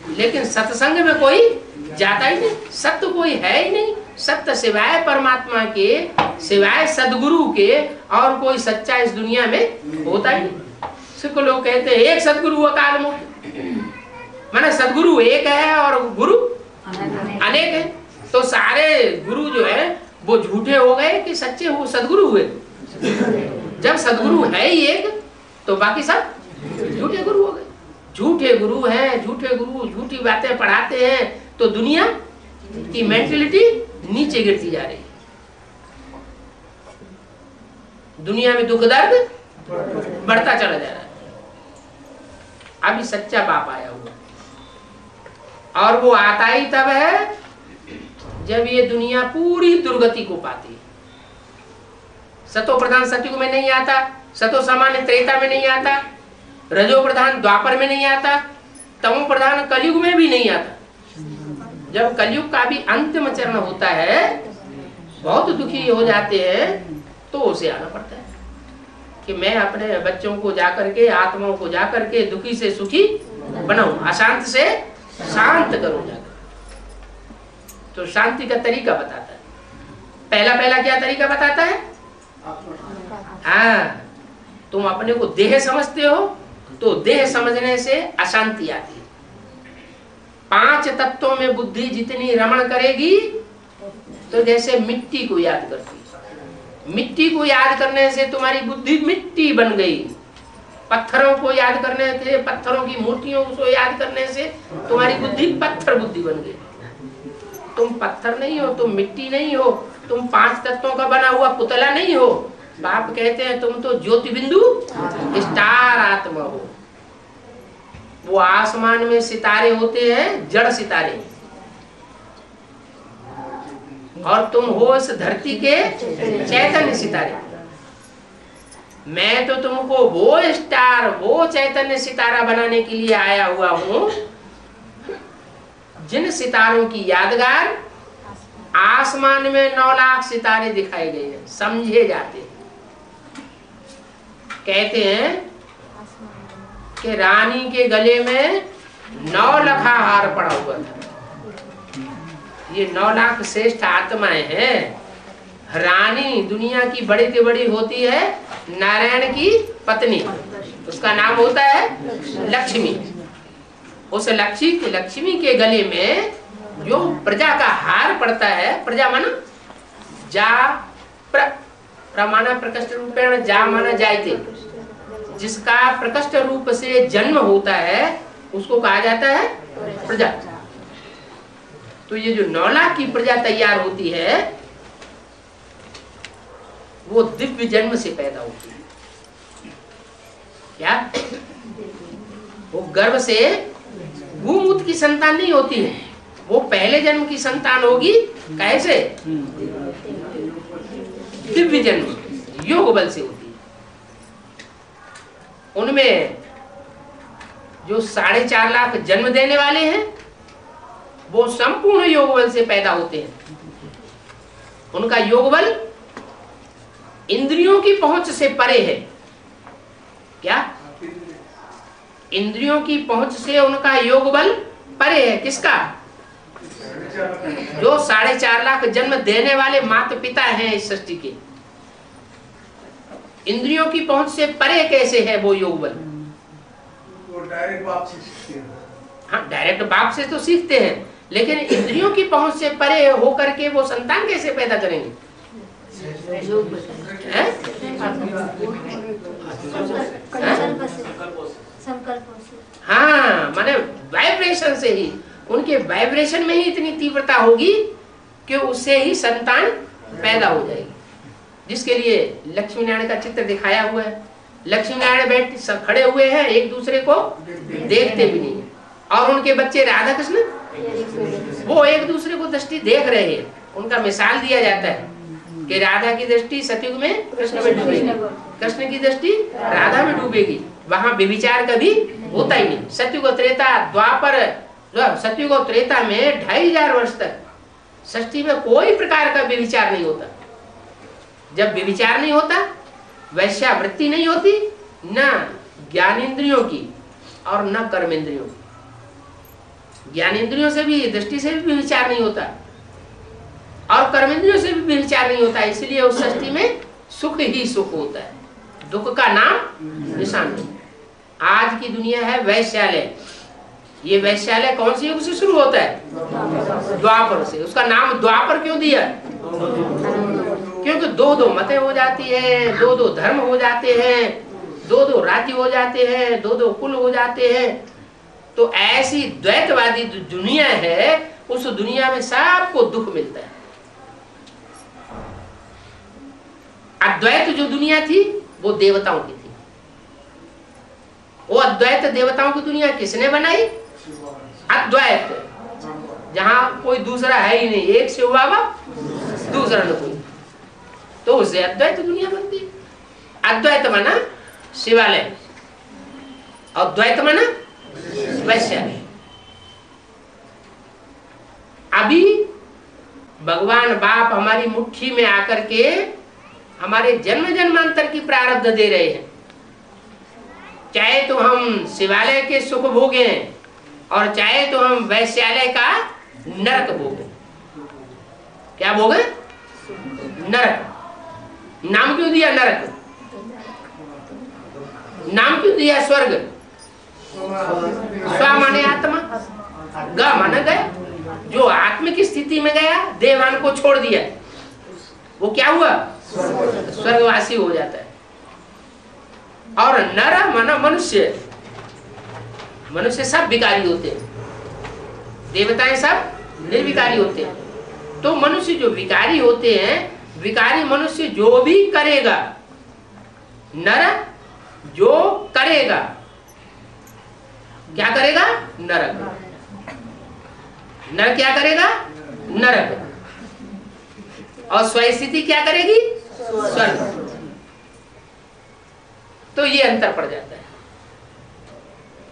A: लेकिन सत्संग में कोई जाता ही नहीं। सत्य कोई है ही नहीं। सत्य सिवाय परमात्मा के, सिवाय सदगुरु के और कोई सच्चा इस दुनिया में होता ही नहीं। सिर्फ लोग कहते हैं एक सदगुरु अकाल मुक्त, माने सदगुरु एक है और गुरु अनेक है। तो सारे गुरु जो है वो झूठे हो गए कि सच्चे हो सदगुरु हुए? जब सदगुरु है ही एक तो बाकी सब झूठे गुरु हो गए। झूठे गुरु हैं, झूठे गुरु झूठी बातें पढ़ाते हैं, तो दुनिया की मेंटलिटी नीचे गिरती जा रही है। दुनिया में दुख दर्द बढ़ता चला जा रहा है। अभी सच्चा बाप आया हुआ और वो आता ही तब है जब ये दुनिया पूरी दुर्गति को पाती है। सतो प्रधान सतयुग में नहीं आता, सतो सामान्य त्रेता में नहीं आता, रजो प्रधान द्वापर में नहीं आता, तमो प्रधान कलयुग में भी नहीं आता। जब कलयुग का भी अंतिम चरण होता है, बहुत दुखी हो जाते हैं, तो उसे आना पड़ता है कि मैं अपने बच्चों को जाकर के, आत्माओं को जाकर के दुखी से सुखी बनाऊं, अशांत से शांत करूं जाकर। तो शांति का तरीका बताता है। पहला क्या तरीका बताता है? हाँ, तुम अपने को देह समझते हो, तो देह समझने से अशांति आती है। 5 तत्वों में बुद्धि जितनी रमण करेगी, तो जैसे मिट्टी को याद करती है। मिट्टी को याद करने से तुम्हारी बुद्धि मिट्टी बन गई। पत्थरों को याद करने से, पत्थरों की मूर्तियों को याद करने से तुम्हारी बुद्धि पत्थर बुद्धि बन गई। तुम पत्थर नहीं हो, तुम मिट्टी नहीं हो, तुम 5 तत्वों का बना हुआ पुतला नहीं हो। बाप कहते हैं तुम तो ज्योति बिंदु स्टार आत्मा हो। वो आसमान में सितारे होते हैं, जड़ सितारे, और तुम हो इस धरती के चैतन्य सितारे। मैं तो तुमको वो स्टार, वो चैतन्य सितारा बनाने के लिए आया हुआ हूं, जिन सितारों की यादगार आसमान में 9 लाख सितारे दिखाए गए हैं, समझे जाते हैं। कहते हैं कि रानी के गले में 9 लखा हार पड़ा हुआ था। ये 9 लाख श्रेष्ठ आत्माएं हैं। रानी दुनिया की बड़ी से बड़ी होती है नारायण की पत्नी, उसका नाम होता है लक्ष्मी। उस लक्ष्मी के गले में जो प्रजा का हार पड़ता है, प्रजा माना जा, प्रमाना प्रकष्ट रूपेण जा माना जायते, जिसका प्रकष्ट रूप से जन्म होता है उसको कहा जाता है प्रजा। तो ये जो 9 लाख की प्रजा तैयार होती है, वो दिव्य जन्म से पैदा होती है। क्या? वो गर्भ से भूमूत की संतान नहीं होती है, वो पहले जन्म की संतान होगी। कैसे? दिव्य जन्म योग बल से होती है। उनमें जो 4.5 लाख जन्म देने वाले हैं, वो संपूर्ण योग बल से पैदा होते हैं। उनका योग बल इंद्रियों की पहुंच से परे है। क्या? इंद्रियों की पहुंच से उनका योग बल परे है। किसका? जो 4.5 लाख जन्म देने वाले माता पिता हैं इस सृष्टि के, इंद्रियों की पहुंच से परे कैसे है वो योग बल?
B: वो डायरेक्ट बाप से सीखते हैं।
A: हाँ, डायरेक्ट बाप से तो सीखते हैं, लेकिन इंद्रियों की पहुंच से परे होकर के वो संतान कैसे पैदा करेंगे? हाँ, माने वाइब्रेशन से ही, उनके वाइब्रेशन में ही इतनी तीव्रता होगी कि उससे ही संतान पैदा हो जाएगी। जिसके लिए लक्ष्मी नारायण का चित्र दिखाया हुआ है। लक्ष्मी नारायण बैठ सब खड़े हुए हैं, एक दूसरे को देखते भी नहीं, और उनके बच्चे राधा कृष्ण वो एक दूसरे को दृष्टि देख रहे हैं। उनका मिसाल दिया जाता है कि राधा की दृष्टि सतयुग में कृष्ण में डूबेगी, कृष्ण की दृष्टि राधा में डूबेगी। वहां व्यभिचार कभी होता ही नहीं। सतयुग त्रेता द्वापर, सतयुग और त्रेता में 2500 वर्ष तक सृष्टि में कोई प्रकार का व्यभिचार नहीं होता। जब व्यभिचार नहीं होता, वैश्यावृत्ति नहीं होती, न ज्ञानेंद्रियों की और न कर्मेंद्रियों की। ज्ञानेंद्रियों से भी, दृष्टि से भी व्यभिचार नहीं होता, और कर्मेंद्रियों से भी व्यभिचार नहीं होता। इसलिए उस सृष्टि में सुख ही सुख होता है, दुख का नाम निशान नहीं। आज की दुनिया है वैश्यालय। ये वैश्यालय कौन से युग से शुरू होता है? द्वापर से। उसका नाम द्वापर क्यों दिया? क्योंकि 2-2 मतें हो जाती है, 2-2 धर्म हो जाते हैं, 2-2 राज्य हो जाते हैं, 2-2 कुल हो जाते हैं। तो ऐसी द्वैतवादी दुनिया है, उस दुनिया में सबको दुख मिलता है। अद्वैत जो दुनिया थी वो देवताओं की थी। वो अद्वैत देवताओं की दुनिया किसने बनाई? अद्वैत। जहाँ कोई दूसरा है ही नहीं, एक से हुआ दूसरा न कोई, तो उससे अद्वैत दुनिया बनती है। अद्वैत माना शिवालय और द्वैत माना वैश्यालय। अभी भगवान बाप हमारी मुट्ठी में आकर के हमारे जन्म जन्मांतर की प्रारब्ध दे रहे हैं। चाहे तो हम शिवालय के सुख भोगें और चाहे तो हम वैश्यालय का नरक भोगें। क्या भोगें? नरक। नाम क्यों दिया नरक? नाम क्यों दिया स्वर्ग? स्व माने आत्मा, ग माने गया। जो आत्म की स्थिति में गया, देवान को छोड़ दिया, वो क्या हुआ? स्वर्गवासी हो जाता है। और नर माना मनुष्य। मनुष्य सब विकारी होते हैं, देवताएं सब निर्विकारी होते हैं। तो मनुष्य जो विकारी होते हैं, विकारी मनुष्य जो भी करेगा, नर जो करेगा, क्या करेगा? नरक। नर क्या करेगा? नरक। और स्वस्थिति क्या करेगी? स्वर्ग। तो ये अंतर पड़ जाता है।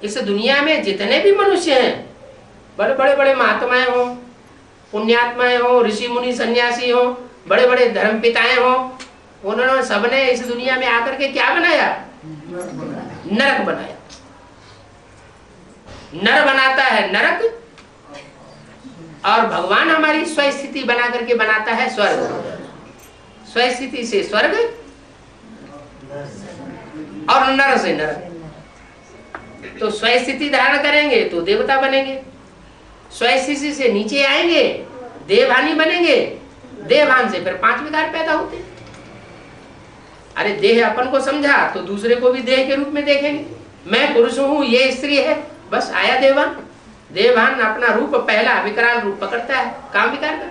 A: इस दुनिया में जितने भी मनुष्य हैं, बड़े बड़े बड़े महात्माएं हो, पुण्यात्माएं हो, ऋषि मुनि सन्यासी हो, बड़े बड़े धर्म पिताएं हो, उन्होंने सबने इस दुनिया में आकर के क्या बनाया? नरक बनाया। नर बनाता है नरक, और भगवान हमारी स्वस्थिति बना करके बनाता है स्वर्ग। स्वस्थिति से स्वर्ग और नर से नरक। तो स्वस्थिति धारण करेंगे तो देवता बनेंगे, स्वस्थिति से नीचे आएंगे देवहानी बनेंगे, देवहान से फिर 5 विकार पैदा होते हैं। अरे देह अपन को समझा तो दूसरे को भी देह के रूप में देखेंगे। मैं पुरुष हूँ, ये स्त्री है, बस आया देवान। देवान अपना रूप पहला विकराल रूप पकड़ता है, काम विकार का।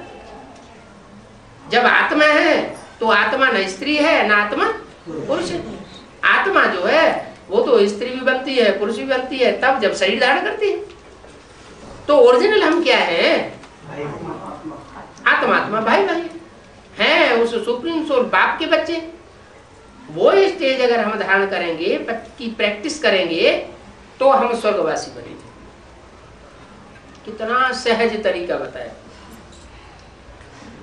A: जब आत्मा है तो आत्मा न स्त्री है न आत्मा पुरुष है। आत्मा जो है वो तो स्त्री भी बनती है, पुरुष भी बनती है, तब जब शरीर धारण करती है। तो ओरिजिनल हम क्या है? आत्मा आत्मा भाई भाई हैं, उस सुप्रीम सोल बाप के बच्चे। वो स्टेज अगर हम धारण करेंगे, की प्रैक्टिस करेंगे, तो हम स्वर्गवासी बनेंगे। कितना सहज तरीका बताया।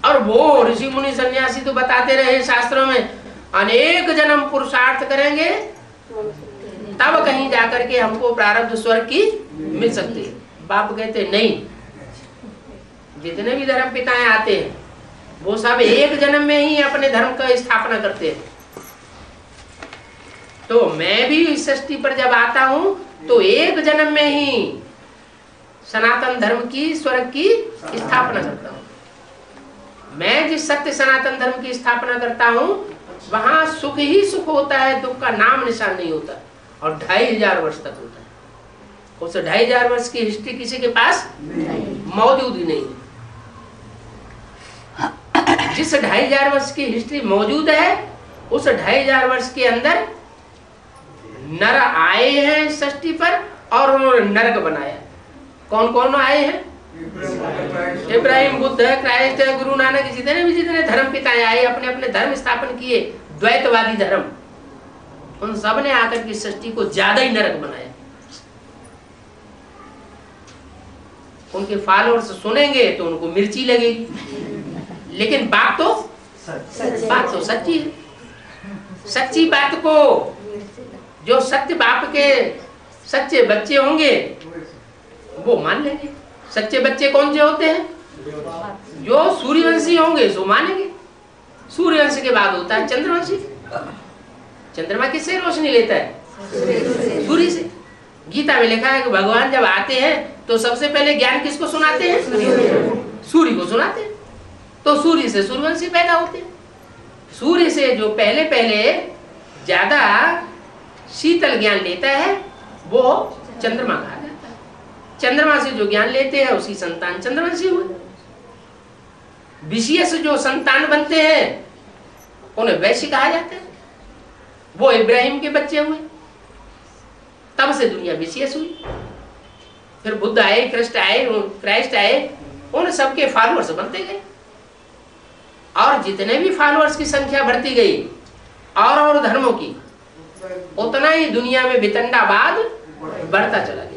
A: और वो ऋषि मुनि सन्यासी तो बताते रहे शास्त्रों में, अनेक जन्म पुरुषार्थ करेंगे तब कहीं जाकर के हमको प्रारब्ध स्वर्ग की मिल सकती है। बाप कहते नहीं, जितने भी धर्म पिताएं आते हैं वो सब एक जन्म में ही अपने धर्म का स्थापना करते हैं। तो मैं भी इस सृष्टि पर जब आता हूं तो एक जन्म में ही सनातन धर्म की स्वर्ग की स्थापना करता हूं। मैं जिस सत्य सनातन धर्म की स्थापना करता हूं वहां सुख ही सुख होता है, दुख का नाम निशान नहीं होता। और 2500 वर्ष तक होता है। उस 2500 वर्ष की हिस्ट्री किसी के पास मौजूद ही नहीं है। जिस 2500 वर्ष की हिस्ट्री मौजूद है, उस 2500 वर्ष के अंदर नर आए हैं सृष्टि पर और उन्होंने नरक बनाया। कौन कौन आए हैं? इब्राहिम, बुद्ध है, क्राइस्ट है, गुरु नानक, जितने धर्म पिताएं आए, अपने अपने धर्म स्थापन किए, द्वैतवादी धर्म। उन सब ने आकर की सृष्टि को ज्यादा ही नरक बनाया। उनके फॉलोअर्स सुनेंगे तो उनको मिर्ची लगेगी, लेकिन बात तो सच्ची है। सच्ची बात को जो सत्य बाप के सच्चे बच्चे होंगे वो मान लेंगे। सच्चे बच्चे कौन से होते हैं? जो सूर्यवंशी होंगे सो मानेंगे। सूर्यवंश के बाद होता है चंद्रवंशी। चंद्रमा किससे रोशनी लेता है? सूर्य से। गीता में लिखा है कि भगवान जब आते हैं तो सबसे पहले ज्ञान किसको सुनाते हैं? सूर्य को सुनाते हैं। तो सूर्य से सूर्यवंशी पैदा होते हैं। सूर्य से जो पहले पहले ज्यादा शीतल ज्ञान लेता है वो चंद्रमा कहा जाता है। चंद्रमा से जो ज्ञान लेते हैं उसकी संतान चंद्रवंशी हुए। विशेष जो संतान बनते हैं उन्हें वैश्य कहा जाता है। वो इब्राहिम के बच्चे हुए, तब से दुनिया विशेष हुई। फिर बुद्ध आए, क्राइस्ट आए, उन सबके फॉलोअर्स बनते गए, और जितने भी फॉलोअर्स की संख्या बढ़ती गई और धर्मों की, उतना ही दुनिया में वितंडावाद बढ़ता चला गया।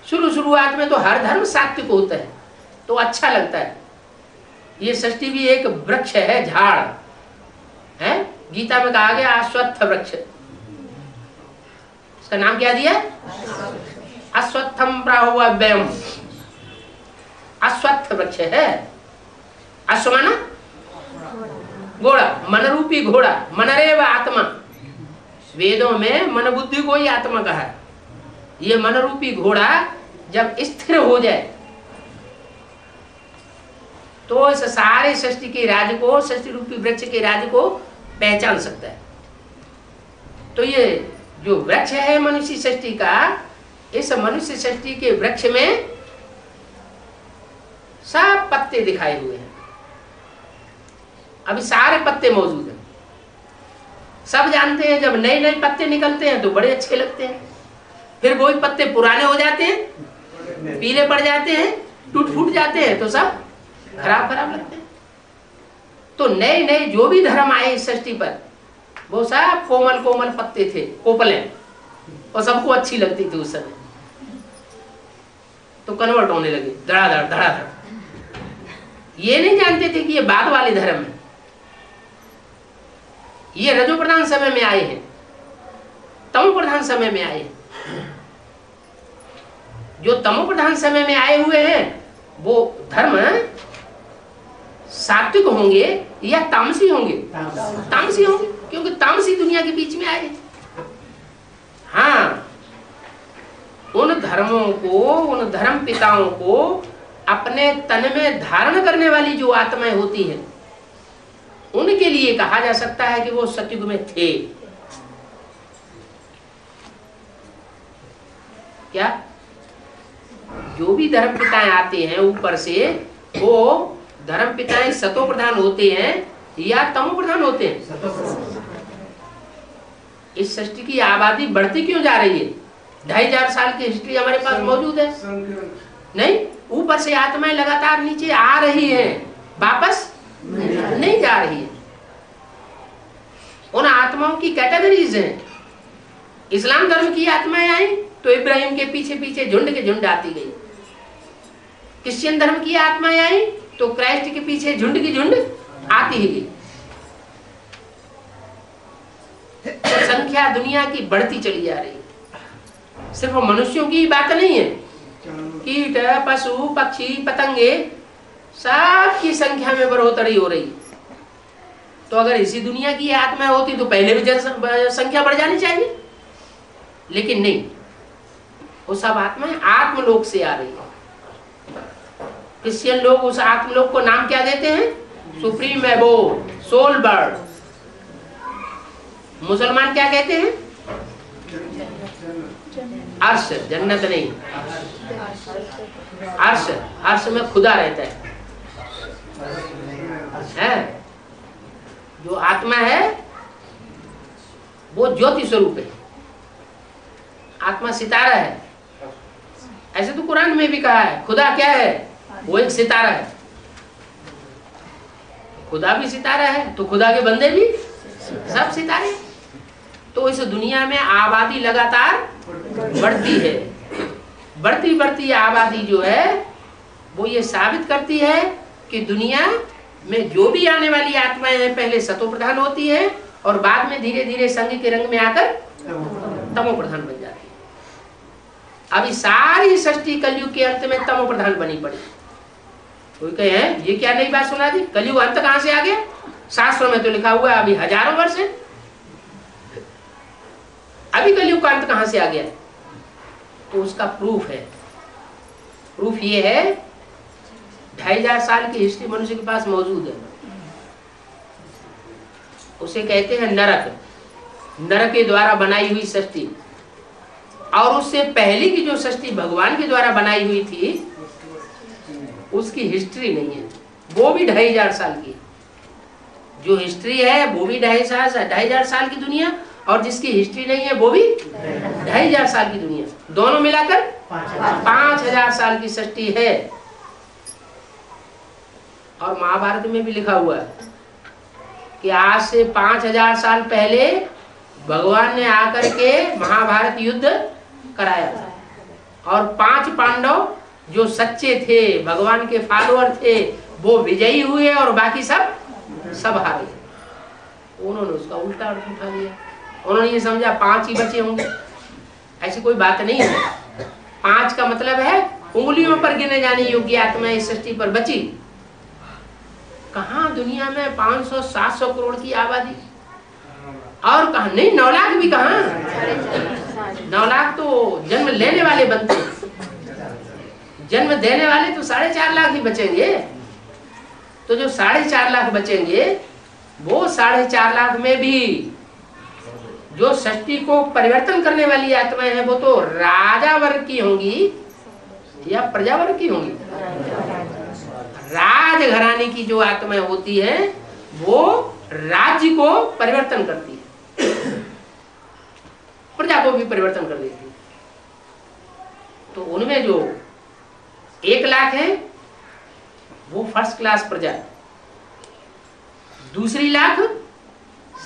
A: शुरुआत में तो हर धर्म सात्विक होता है तो अच्छा लगता है। ये सृष्टि भी एक वृक्ष है, झाड़ है। गीता में कहा गया अश्वत्थ वृक्ष, इसका नाम क्या दिया? अश्वत्थम प्राहुव्ययम। अश्वत्थ वृक्ष है। अश्व माना घोड़ा, मन रूपी घोड़ा, मनरेव आत्मा। वेदों में मन बुद्धि को ही आत्मा कहा है। ये मन रूपी घोड़ा जब स्थिर हो जाए तो इस सारे सृष्टि के राज को, सृष्टि रूपी वृक्ष के राज को पहचान सकता है। तो ये जो वृक्ष है मनुष्य सृष्टि का, इस मनुष्य सृष्टि के वृक्ष में सब पत्ते दिखाए हुए हैं। अभी सारे पत्ते मौजूद हैं। सब जानते हैं जब नए नए पत्ते निकलते हैं तो बड़े अच्छे लगते हैं, फिर वही पत्ते पुराने हो जाते हैं, पीले पड़ जाते हैं, टूट फूट जाते हैं तो सब खराब लगते हैं। तो नए नए जो भी धर्म आए इस सृष्टि पर, वो सब कोमल कोमल पत्ते थे, कोपलें, और सबको अच्छी लगती थी उस समय। तो कन्वर्ट होने लगे धड़ाधड़। ये नहीं जानते थे कि ये बाद वाले धर्म है। ये रजो प्रधान समय में आए हैं, तमो प्रधान समय में आए हैं। जो तमो प्रधान समय में आए हुए हैं वो धर्म सात्विक होंगे या तामसी होंगे? तामसी होंगे, क्योंकि तामसी दुनिया के बीच में आए हैं। हाँ, उन धर्मों को, उन धर्म पिताओं को अपने तन में धारण करने वाली जो आत्माएं होती हैं, उनके लिए कहा जा सकता है कि वो सतयुग में थे। क्या? जो भी धर्म पिताएं आते हैं ऊपर से, वो धर्म पिताएं सतो प्रधान होते हैं या तमो प्रधान होते हैं? इस सृष्टि की आबादी बढ़ती क्यों जा रही है? 2500 साल की हिस्ट्री हमारे पास मौजूद है। नहीं, ऊपर से आत्माएं लगातार नीचे आ रही हैं, वापस नहीं जा रही है। उन आत्माओं की कैटेगरीज हैं। इस्लाम धर्म की आत्माएं आई तो इब्राहिम के पीछे पीछे झुंड के झुंड आती गई। क्रिश्चियन धर्म की आत्माएं आई तो क्राइस्ट के पीछे झुंड की झुंड आती ही गई। तो संख्या दुनिया की बढ़ती चली जा रही है। सिर्फ मनुष्यों की बात नहीं है, कीट, पशु, पक्षी, पतंगे, सब की संख्या में बढ़ोतरी हो रही। तो अगर इसी दुनिया की आत्मा होती तो पहले भी संख्या बढ़ जानी चाहिए, लेकिन नहीं। वो सब आत्माएं आत्मलोक से आ रही है। क्रिश्चियन लोग उस आत्मलोक को नाम क्या देते हैं? Supreme abode, soul bird. मुसलमान क्या कहते हैं? अर्श, जन्नत नहीं, अर्श। अर्श में खुदा रहता है। जो आत्मा है वो ज्योति स्वरूप है। आत्मा सितारा है। ऐसे तो कुरान में भी कहा है खुदा क्या है? वो एक सितारा है। खुदा भी सितारा है तो खुदा के बंदे भी सब सितारे। तो इस दुनिया में आबादी लगातार बढ़ती है। बढ़ती आबादी जो है वो ये साबित करती है कि दुनिया में जो भी आने वाली आत्माएं हैं पहले सतो प्रधान होती है और बाद में धीरे धीरे संग के रंग में आकर तमो प्रधान बन जाती है। अभी सारी सृष्टि कलयुग के अंत में तमो प्रधान बनी पड़ी। कोई कहे हैं ये क्या नई बात सुना दी? कलयुग अंत कहां से आ गया? शास्त्रों में तो लिखा हुआ है अभी हजारों वर्ष है। अभी कलयुग का अंत कहां से आ गया? तो उसका प्रूफ है। प्रूफ ये है 2500 साल की हिस्ट्री मनुष्य के पास मौजूद है। उसे कहते हैं नरक। नरक के द्वारा बनाई हुई सृष्टि, और उससे पहले की जो सृष्टि भगवान के द्वारा बनाई हुई थी उसकी हिस्ट्री नहीं है। वो भी 2500 साल की। जो हिस्ट्री है वो भी 2500 साल की दुनिया, और जिसकी हिस्ट्री नहीं है वो भी 2500 साल की दुनिया। दोनों मिलाकर 5000 साल की सृष्टि है। और महाभारत में भी लिखा हुआ है कि आज से 5000 साल पहले भगवान ने आकर के महाभारत युद्ध कराया था और 5 पांडव जो सच्चे थे, भगवान के फॉलोअर थे, वो विजयी हुए और बाकी सब हारे। उन्होंने उसका उल्टा अर्थ उठा लिया। उन्होंने ये समझा 5 ही बचे होंगे। ऐसी कोई बात नहीं है। 5 का मतलब है उंगलियों पर गिने जाने योग्य आत्मा इस सृष्टि पर बची। कहाँ दुनिया में 500-700 करोड़ की आबादी, और कहा नहीं 9 लाख भी कहाँ। 9 लाख तो जन्म लेने वाले बनते, जन्म देने वाले तो 4.5 लाख ही बचेंगे। तो जो 4.5 लाख बचेंगे, वो 4.5 लाख में भी जो सृष्टि को परिवर्तन करने वाली आत्माएं हैं, वो तो राजा वर्ग की होंगी या प्रजा वर्ग की होंगी। राज घराने की जो आत्माएं होती है, वो राज्य को परिवर्तन करती है, प्रजा को भी परिवर्तन कर देती है। तो उनमें जो 1 लाख है वो फर्स्ट क्लास प्रजा, दूसरी लाख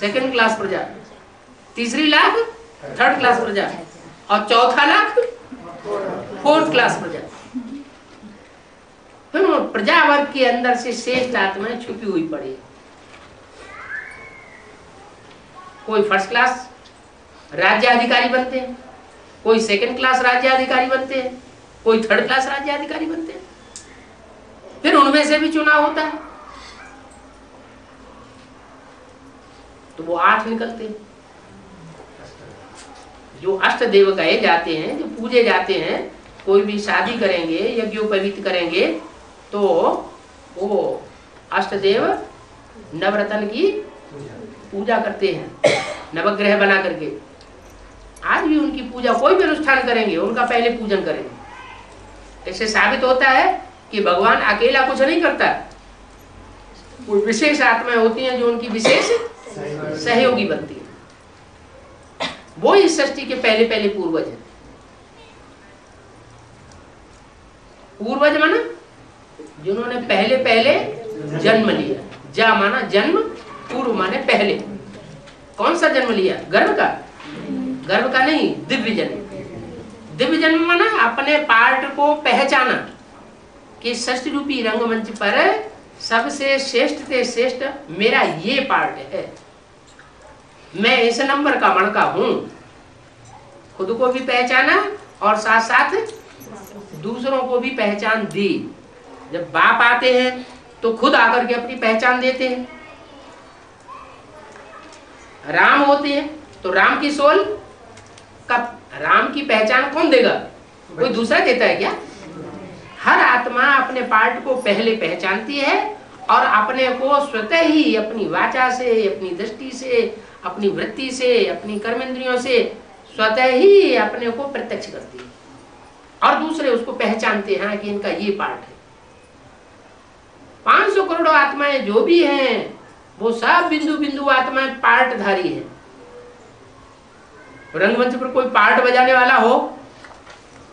A: सेकंड क्लास प्रजा, तीसरी लाख थर्ड क्लास प्रजा और चौथा लाख फोर्थ क्लास प्रजा। फिर प्रजा वर्ग के अंदर से श्रेष्ठ आत्माएं छुपी हुई पड़ी। कोई फर्स्ट क्लास राज्याधिकारी बनते हैं, कोई सेकंड क्लास राज्याधिकारी बनते हैं, कोई थर्ड क्लास राज्याधिकारी बनते हैं। फिर उनमें से भी चुनाव होता है, तो वो 8 निकलते हैं जो अष्ट देव कहे जाते हैं, जो पूजे जाते हैं। कोई भी शादी करेंगे, यज्ञोपवीत करेंगे, तो वो अष्टदेव नवरत्न की पूजा करते हैं, नवग्रह बना करके। आज भी उनकी पूजा, कोई भी अनुष्ठान करेंगे, उनका पहले पूजन करेंगे। इससे साबित होता है कि भगवान अकेला कुछ नहीं करता, कोई विशेष आत्माएं होती हैं जो उनकी विशेष सहयोगी बनती है। वो इस सृष्टि के पहले पहले पूर्वज हैं। पूर्वज माना जिन्होंने पहले पहले जन्म लिया। जा माना जन्म, पूर्व माने पहले। कौन सा जन्म लिया? गर्भ का? गर्भ का नहीं, दिव्य जन्म। दिव्य जन्म माना अपने पार्ट को पहचाना कि सृष्टि रूपी रंगमंच पर सबसे श्रेष्ठ से श्रेष्ठ मेरा ये पार्ट है, मैं इस नंबर का मणका हूं। खुद को भी पहचाना और साथ साथ दूसरों को भी पहचान दी। जब बाप आते हैं तो खुद आकर के अपनी पहचान देते हैं। राम होते हैं तो राम की सोल का, राम की पहचान कौन देगा? कोई दूसरा देता है क्या? हर आत्मा अपने पार्ट को पहले पहचानती है और अपने को स्वतः ही अपनी वाचा से, अपनी दृष्टि से, अपनी वृत्ति से, अपनी कर्मेंद्रियों से स्वतः ही अपने को प्रत्यक्ष करती है और दूसरे उसको पहचानते हैं कि इनका ये पार्ट है। 500 करोड़ आत्माएं जो भी हैं, वो सब बिंदु बिंदु आत्माएं पार्टधारी है। रंगमंच पर कोई पार्ट बजाने वाला हो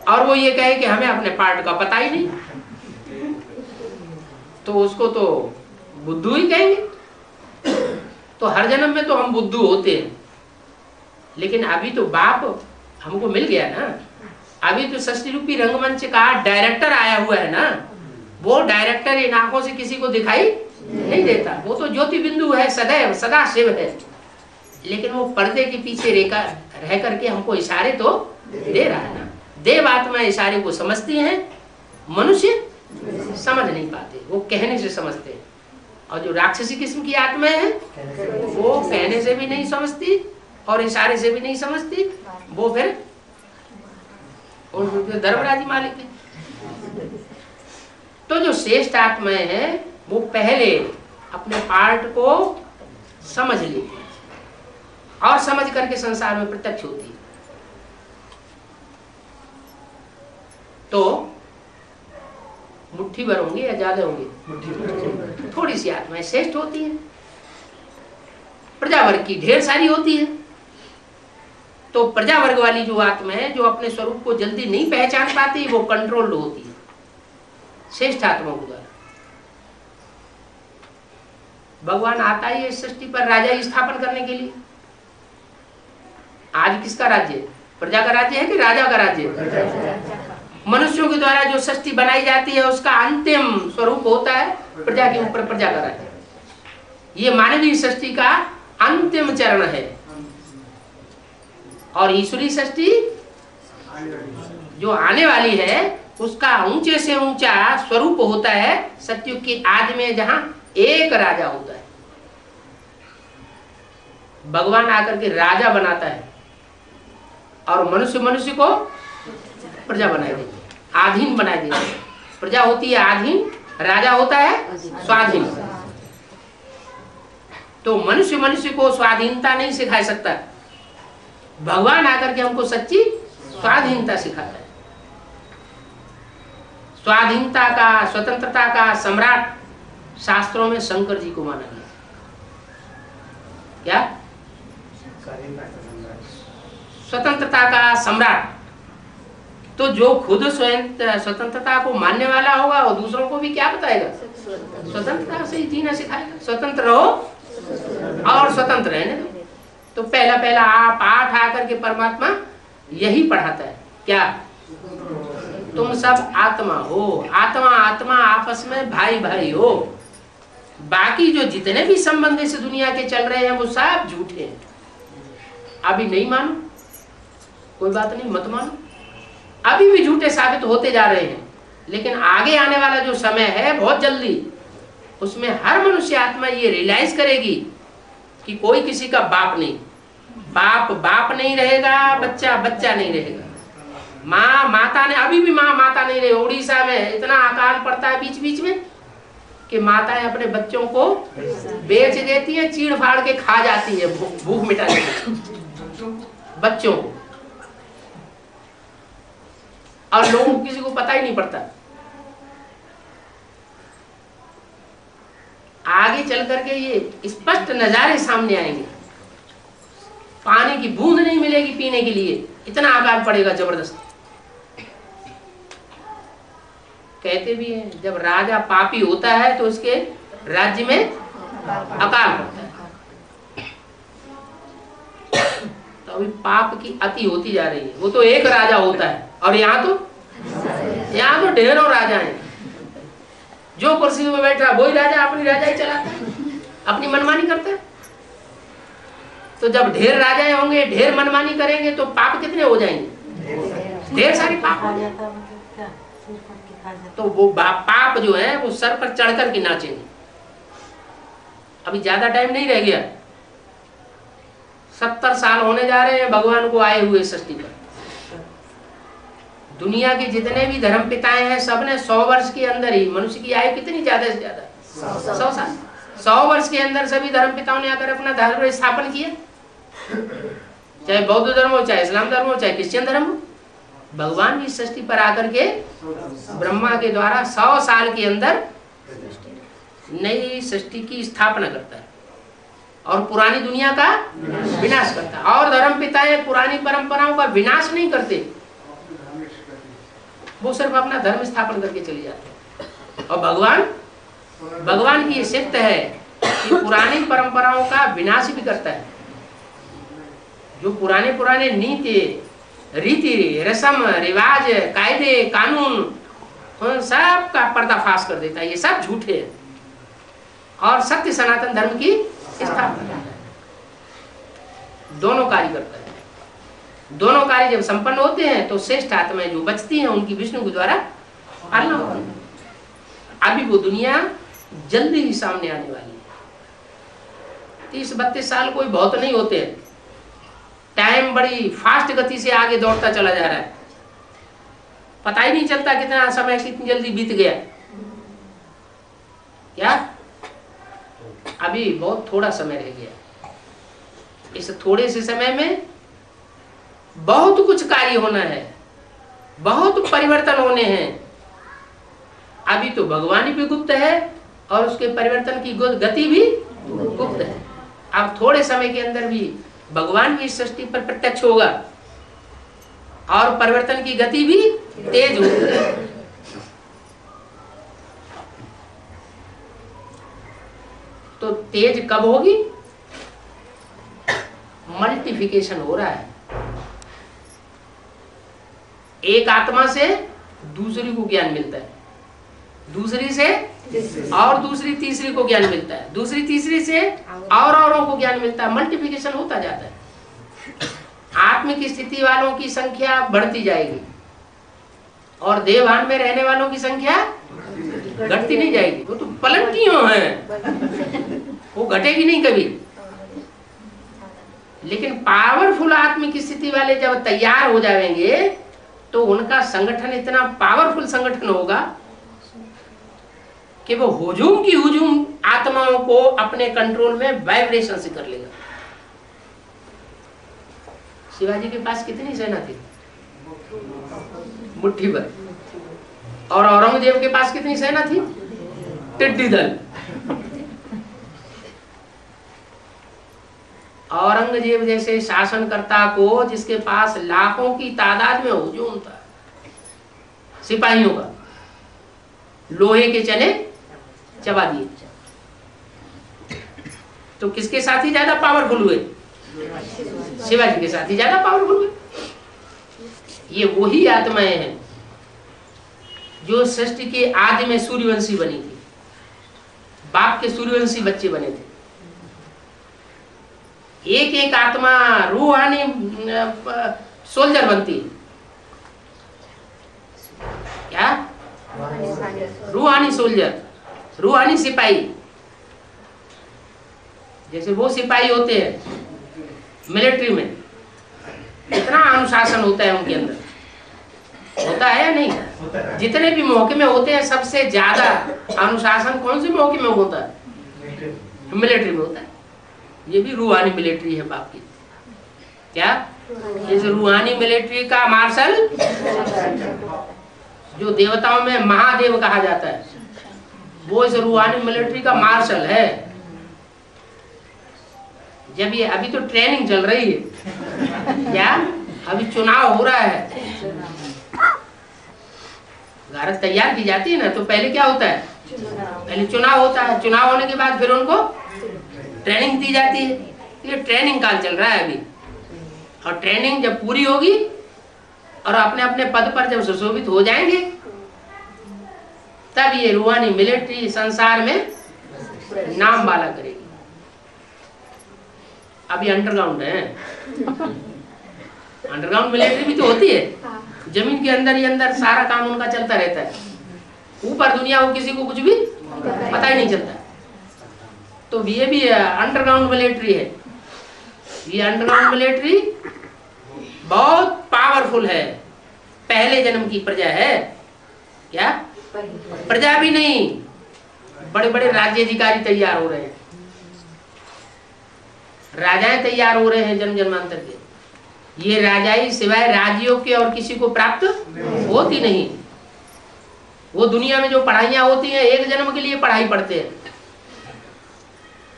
A: और वो ये कहे कि हमें अपने पार्ट का पता ही नहीं, तो उसको तो बुद्धू ही कहेंगे। तो हर जन्म में तो हम बुद्धू होते हैं, लेकिन अभी तो बाप हमको मिल गया ना। अभी तो सृष्टि रूपी रंगमंच का डायरेक्टर आया हुआ है ना। वो डायरेक्टर इन आंखों से किसी को दिखाई नहीं देता, वो तो ज्योति बिंदु है, सदैव सदा शिव है। लेकिन वो पर्दे के पीछे रह करके हमको इशारे तो दे रहा है ना। देव आत्मा इशारे को समझती हैं, मनुष्य समझ नहीं पाते, वो कहने से समझते हैं। और जो राक्षसी किस्म की आत्माएं हैं, वो कहने से भी नहीं समझती और इशारे से भी नहीं समझती, वो फिर धर्मराजी मालिक है। तो जो श्रेष्ठ आत्माएं हैं, वो पहले अपने पार्ट को समझ लेती है और समझ करके संसार में प्रत्यक्ष होती है। तो मुट्ठी भर होंगे या ज्यादा होंगे? थोड़ी सी आत्माएं श्रेष्ठ होती है, प्रजा वर्ग की ढेर सारी होती है। तो प्रजा वर्ग वाली जो आत्माएं जो अपने स्वरूप को जल्दी नहीं पहचान पाती, वो कंट्रोल्ड होती है श्रेष्ठ आत्माओं के द्वारा। भगवान आता ही है इस सृष्टि पर राजा स्थापन करने के लिए। आज किसका राज्य है? प्रजा का राज्य है कि राजा का राज्य है? मनुष्यों के द्वारा जो सृष्टि बनाई जाती है उसका अंतिम स्वरूप होता है प्रजा के ऊपर प्रजा का राज्य। ये मानवीय सृष्टि का अंतिम चरण है। और ईश्वरीय सृष्टि जो आने वाली है उसका ऊंचे से ऊंचा स्वरूप होता है सतयुग की आदि में, जहां एक राजा होता है। भगवान आकर के राजा बनाता है और मनुष्य को प्रजा बनाई देती है, आधीन बना देती है। प्रजा होती है आधीन, राजा होता है स्वाधीन। तो मनुष्य को स्वाधीनता नहीं सिखा सकता, भगवान आकर के हमको सच्ची स्वाधीनता सिखाता है। स्वाधीनता का, स्वतंत्रता का सम्राट शास्त्रों में शंकर जी को माना गया। क्या? स्वतंत्रता का सम्राट। तो जो खुद स्वयं स्वतंत्रता को मानने वाला होगा वो दूसरों को भी क्या बताएगा? स्वतंत्रता से ही जीना सिखाएगा। स्वतंत्र रहो और स्वतंत्र रहने दो। तो पहला आप पाठ आकर के परमात्मा यही पढ़ाता है। क्या? तुम सब आत्मा हो, आत्मा आपस में भाई भाई हो। बाकी जो जितने भी संबंध इस दुनिया के चल रहे हैं वो सब झूठे हैं। अभी नहीं मानो, कोई बात नहीं, मत मानो, अभी भी झूठे साबित होते जा रहे हैं। लेकिन आगे आने वाला जो समय है बहुत जल्दी, उसमें हर मनुष्य आत्मा ये रियलाइज करेगी कि कोई किसी का बाप नहीं, बाप नहीं रहेगा, बच्चा नहीं रहेगा, माता ने, अभी भी माता नहीं रहे। उड़ीसा में इतना अकाल पड़ता है बीच बीच में कि माताएं अपने बच्चों को बेच देती है, चीड़ फाड़ के खा जाती है भूख मिटाने के बच्चों को, और लोगों को किसी को पता ही नहीं पड़ता। आगे चल करके ये स्पष्ट नजारे सामने आएंगे। पानी की बूंद नहीं मिलेगी पीने के लिए, इतना अकाल पड़ेगा जबरदस्त। कहते भी हैं जब राजा पापी होता है तो उसके राज्य में अकाल पड़ता है। तो अभी पाप की अति होती जा रही है। वो तो एक राजा होता है और यहाँ तो ढेरों राजा हैं। जो कुर्सी में बैठा वही राजा अपनी राजा ही चलाता है, अपनी मनमानी करता है। तो जब ढेर राजाएं होंगे, ढेर मनमानी करेंगे तो पाप कितने हो जाएंगे? ढेर सारी पाप हो जाएंगे। तो वो पाप जो है वो सर पर चढ़ कर के नाचेंगे। अभी ज्यादा टाइम नहीं रह गया, 70 साल होने जा रहे हैं भगवान को आए हुए सृष्टि पर। दुनिया के जितने भी धर्म पिताएं हैं सबने 100 वर्ष के अंदर ही, मनुष्य की आयु कितनी ज्यादा से ज्यादा 100 साल, 100 वर्ष के अंदर सभी धर्म पिताओं ने आकर अपना धर्म स्थापन किया। चाहे बौद्ध धर्म हो, चाहे इस्लाम धर्म हो, चाहे क्रिश्चियन धर्म हो। भगवान भी सृष्टि पर आकर के ब्रह्मा के द्वारा 100 साल के अंदर नई सृष्टि की स्थापना करता है और पुरानी दुनिया का विनाश करता है। और धर्म पिताएं पुरानी परंपराओं का विनाश नहीं करते, वो सिर्फ अपना धर्म स्थापन करके चले जाते हैं। और भगवान की ये सिफ्त है कि पुरानी परंपराओं का विनाश भी करता है। जो पुराने नीति, रीति, रस्म, रिवाज, कायदे, कानून, उन सब का पर्दाफाश कर देता है। ये सब झूठे हैं और सत्य सनातन धर्म की स्थापना करता है। दोनों कार्य करता है। दोनों कार्य जब संपन्न होते हैं तो श्रेष्ठ आत्माएं जो बचती हैं उनकी विष्णु के द्वारा पालना होती है। अभी वो दुनिया जल्दी ही सामने आने वाली है। 30-32 साल कोई बहुत नहीं होते हैं। टाइम बड़ी फास्ट गति से आगे दौड़ता चला जा रहा है, पता ही नहीं चलता कितना समय कितनी जल्दी बीत गया। क्या? अभी बहुत थोड़ा समय रह गया। इस थोड़े से समय में बहुत कुछ कार्य होना है, बहुत परिवर्तन होने हैं। अभी तो भगवान भी गुप्त है और उसके परिवर्तन की गति भी गुप्त है। अब थोड़े समय के अंदर भी भगवान भी इस सृष्टि पर प्रत्यक्ष होगा और परिवर्तन की गति भी तेज होगी। तो तेज कब होगी? मल्टीप्लिकेशन हो रहा है, एक आत्मा से दूसरी को ज्ञान मिलता है, दूसरी से और दूसरी तीसरी को ज्ञान मिलता है, दूसरी तीसरी से और औरों को ज्ञान मिलता है, मल्टीप्लिकेशन होता जाता है। आत्मिक स्थिति वालों की संख्या बढ़ती जाएगी और देवभान में रहने वालों की संख्या घटती नहीं जाएगी। वो तो पलटियों हैं, वो घटेगी नहीं कभी। लेकिन पावरफुल आत्मिक स्थिति वाले जब तैयार हो जाएंगे तो उनका संगठन इतना पावरफुल संगठन होगा कि वो हुजूम की हुजूम आत्माओं को अपने कंट्रोल में वाइब्रेशन से कर लेगा। शिवाजी के पास कितनी सेना थी? मुट्ठी भर। और औरंगजेब के पास कितनी सेना थी? टिड्डी दल। औरंगजेब जैसे शासनकर्ता को, जिसके पास लाखों की तादाद में हुजूम था सिपाहियों का, लोहे के चने चबा दिए, तो किसके साथ ही ज्यादा पावरफुल हुए? शिवाजी के साथ ही ज्यादा पावरफुल हुए। ये वही आत्माएं हैं जो सृष्टि के आदि में सूर्यवंशी बनी थी, बाप के सूर्यवंशी बच्चे बने थे। एक एक आत्मा रूहानी सोल्जर बनती है। क्या? रूहानी सोल्जर, रूहानी सिपाही। जैसे वो सिपाही होते हैं मिलिट्री में, इतना अनुशासन होता है उनके अंदर, होता है या नहीं? जितने भी मौके में होते हैं सबसे ज्यादा अनुशासन कौन से मौके में होता है? मिलिट्री में होता है। ये भी रूहानी मिलिट्री है बाप की। क्या? इस रूहानी मिलिट्री का मार्शल, जो देवताओं में महादेव कहा जाता है, वो इस रूहानी मिलिट्री का मार्शल है। जब ये अभी तो ट्रेनिंग चल रही है, क्या अभी चुनाव हो रहा है, भारत तैयार की जाती है ना, तो पहले क्या होता है? पहले चुनाव होता है, चुनाव होने के बाद फिर उनको ट्रेनिंग दी जाती है। ये ट्रेनिंग काल चल रहा है अभी, और ट्रेनिंग जब पूरी होगी और अपने अपने पद पर जब सुशोभित हो जाएंगे, तब ये रूहानी मिलिट्री संसार में नाम वाला करेगी। अभी अंडरग्राउंड है, अंडरग्राउंड मिलिट्री भी तो होती है, जमीन के अंदर ही अंदर सारा काम उनका चलता रहता है। ऊपर दुनिया को किसी को कुछ भी पता ही नहीं चलता। तो ये भी अंडरग्राउंड मिलिट्री है। ये अंडरग्राउंड मिलिट्री बहुत पावरफुल है, पहले जन्म की प्रजा है। क्या? प्रजा भी नहीं, बड़े बड़े राज्य अधिकारी तैयार हो रहे हैं, राजाएं तैयार हो रहे हैं जन्म जन्मांतर के। ये राजाई सिवाय राजयोग के और किसी को प्राप्त होती नहीं। वो दुनिया में जो पढ़ाइयाँ होती हैं, एक जन्म के लिए पढ़ाई पढ़ते हैं,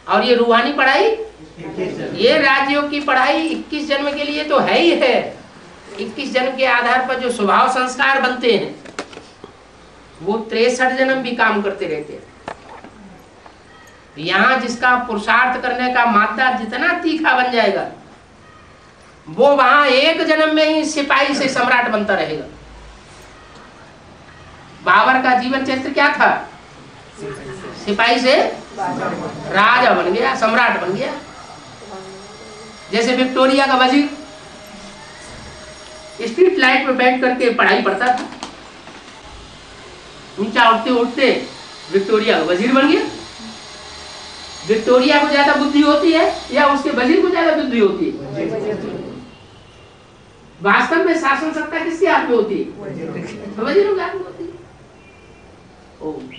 A: और ये रूहानी पढ़ाई, ये राजयोग की पढ़ाई 21 जन्म के लिए तो है ही है। 21 जन्म के आधार पर जो स्वभाव संस्कार बनते हैं, वो 63 जन्म भी काम करते रहते हैं। यहाँ जिसका पुरुषार्थ करने का मादा जितना तीखा बन जाएगा, वो वहां एक जन्म में ही सिपाही से सम्राट बनता रहेगा। बाबर का जीवन चरित्र क्या था? सिपाही से राजा बन गया, सम्राट बन गया। जैसे विक्टोरिया का वजीर स्ट्रीट लाइट में बैठ करके पढ़ाई पढ़ता था, ऊंचा उठते उठते विक्टोरिया का वजीर बन गया। विक्टोरिया को ज्यादा बुद्धि होती है या उसके वजीर को ज्यादा बुद्धि होती है? वास्तव में शासन सत्ता किसके हाथ में होती है? वजीरों के हाथ में होती है। ओम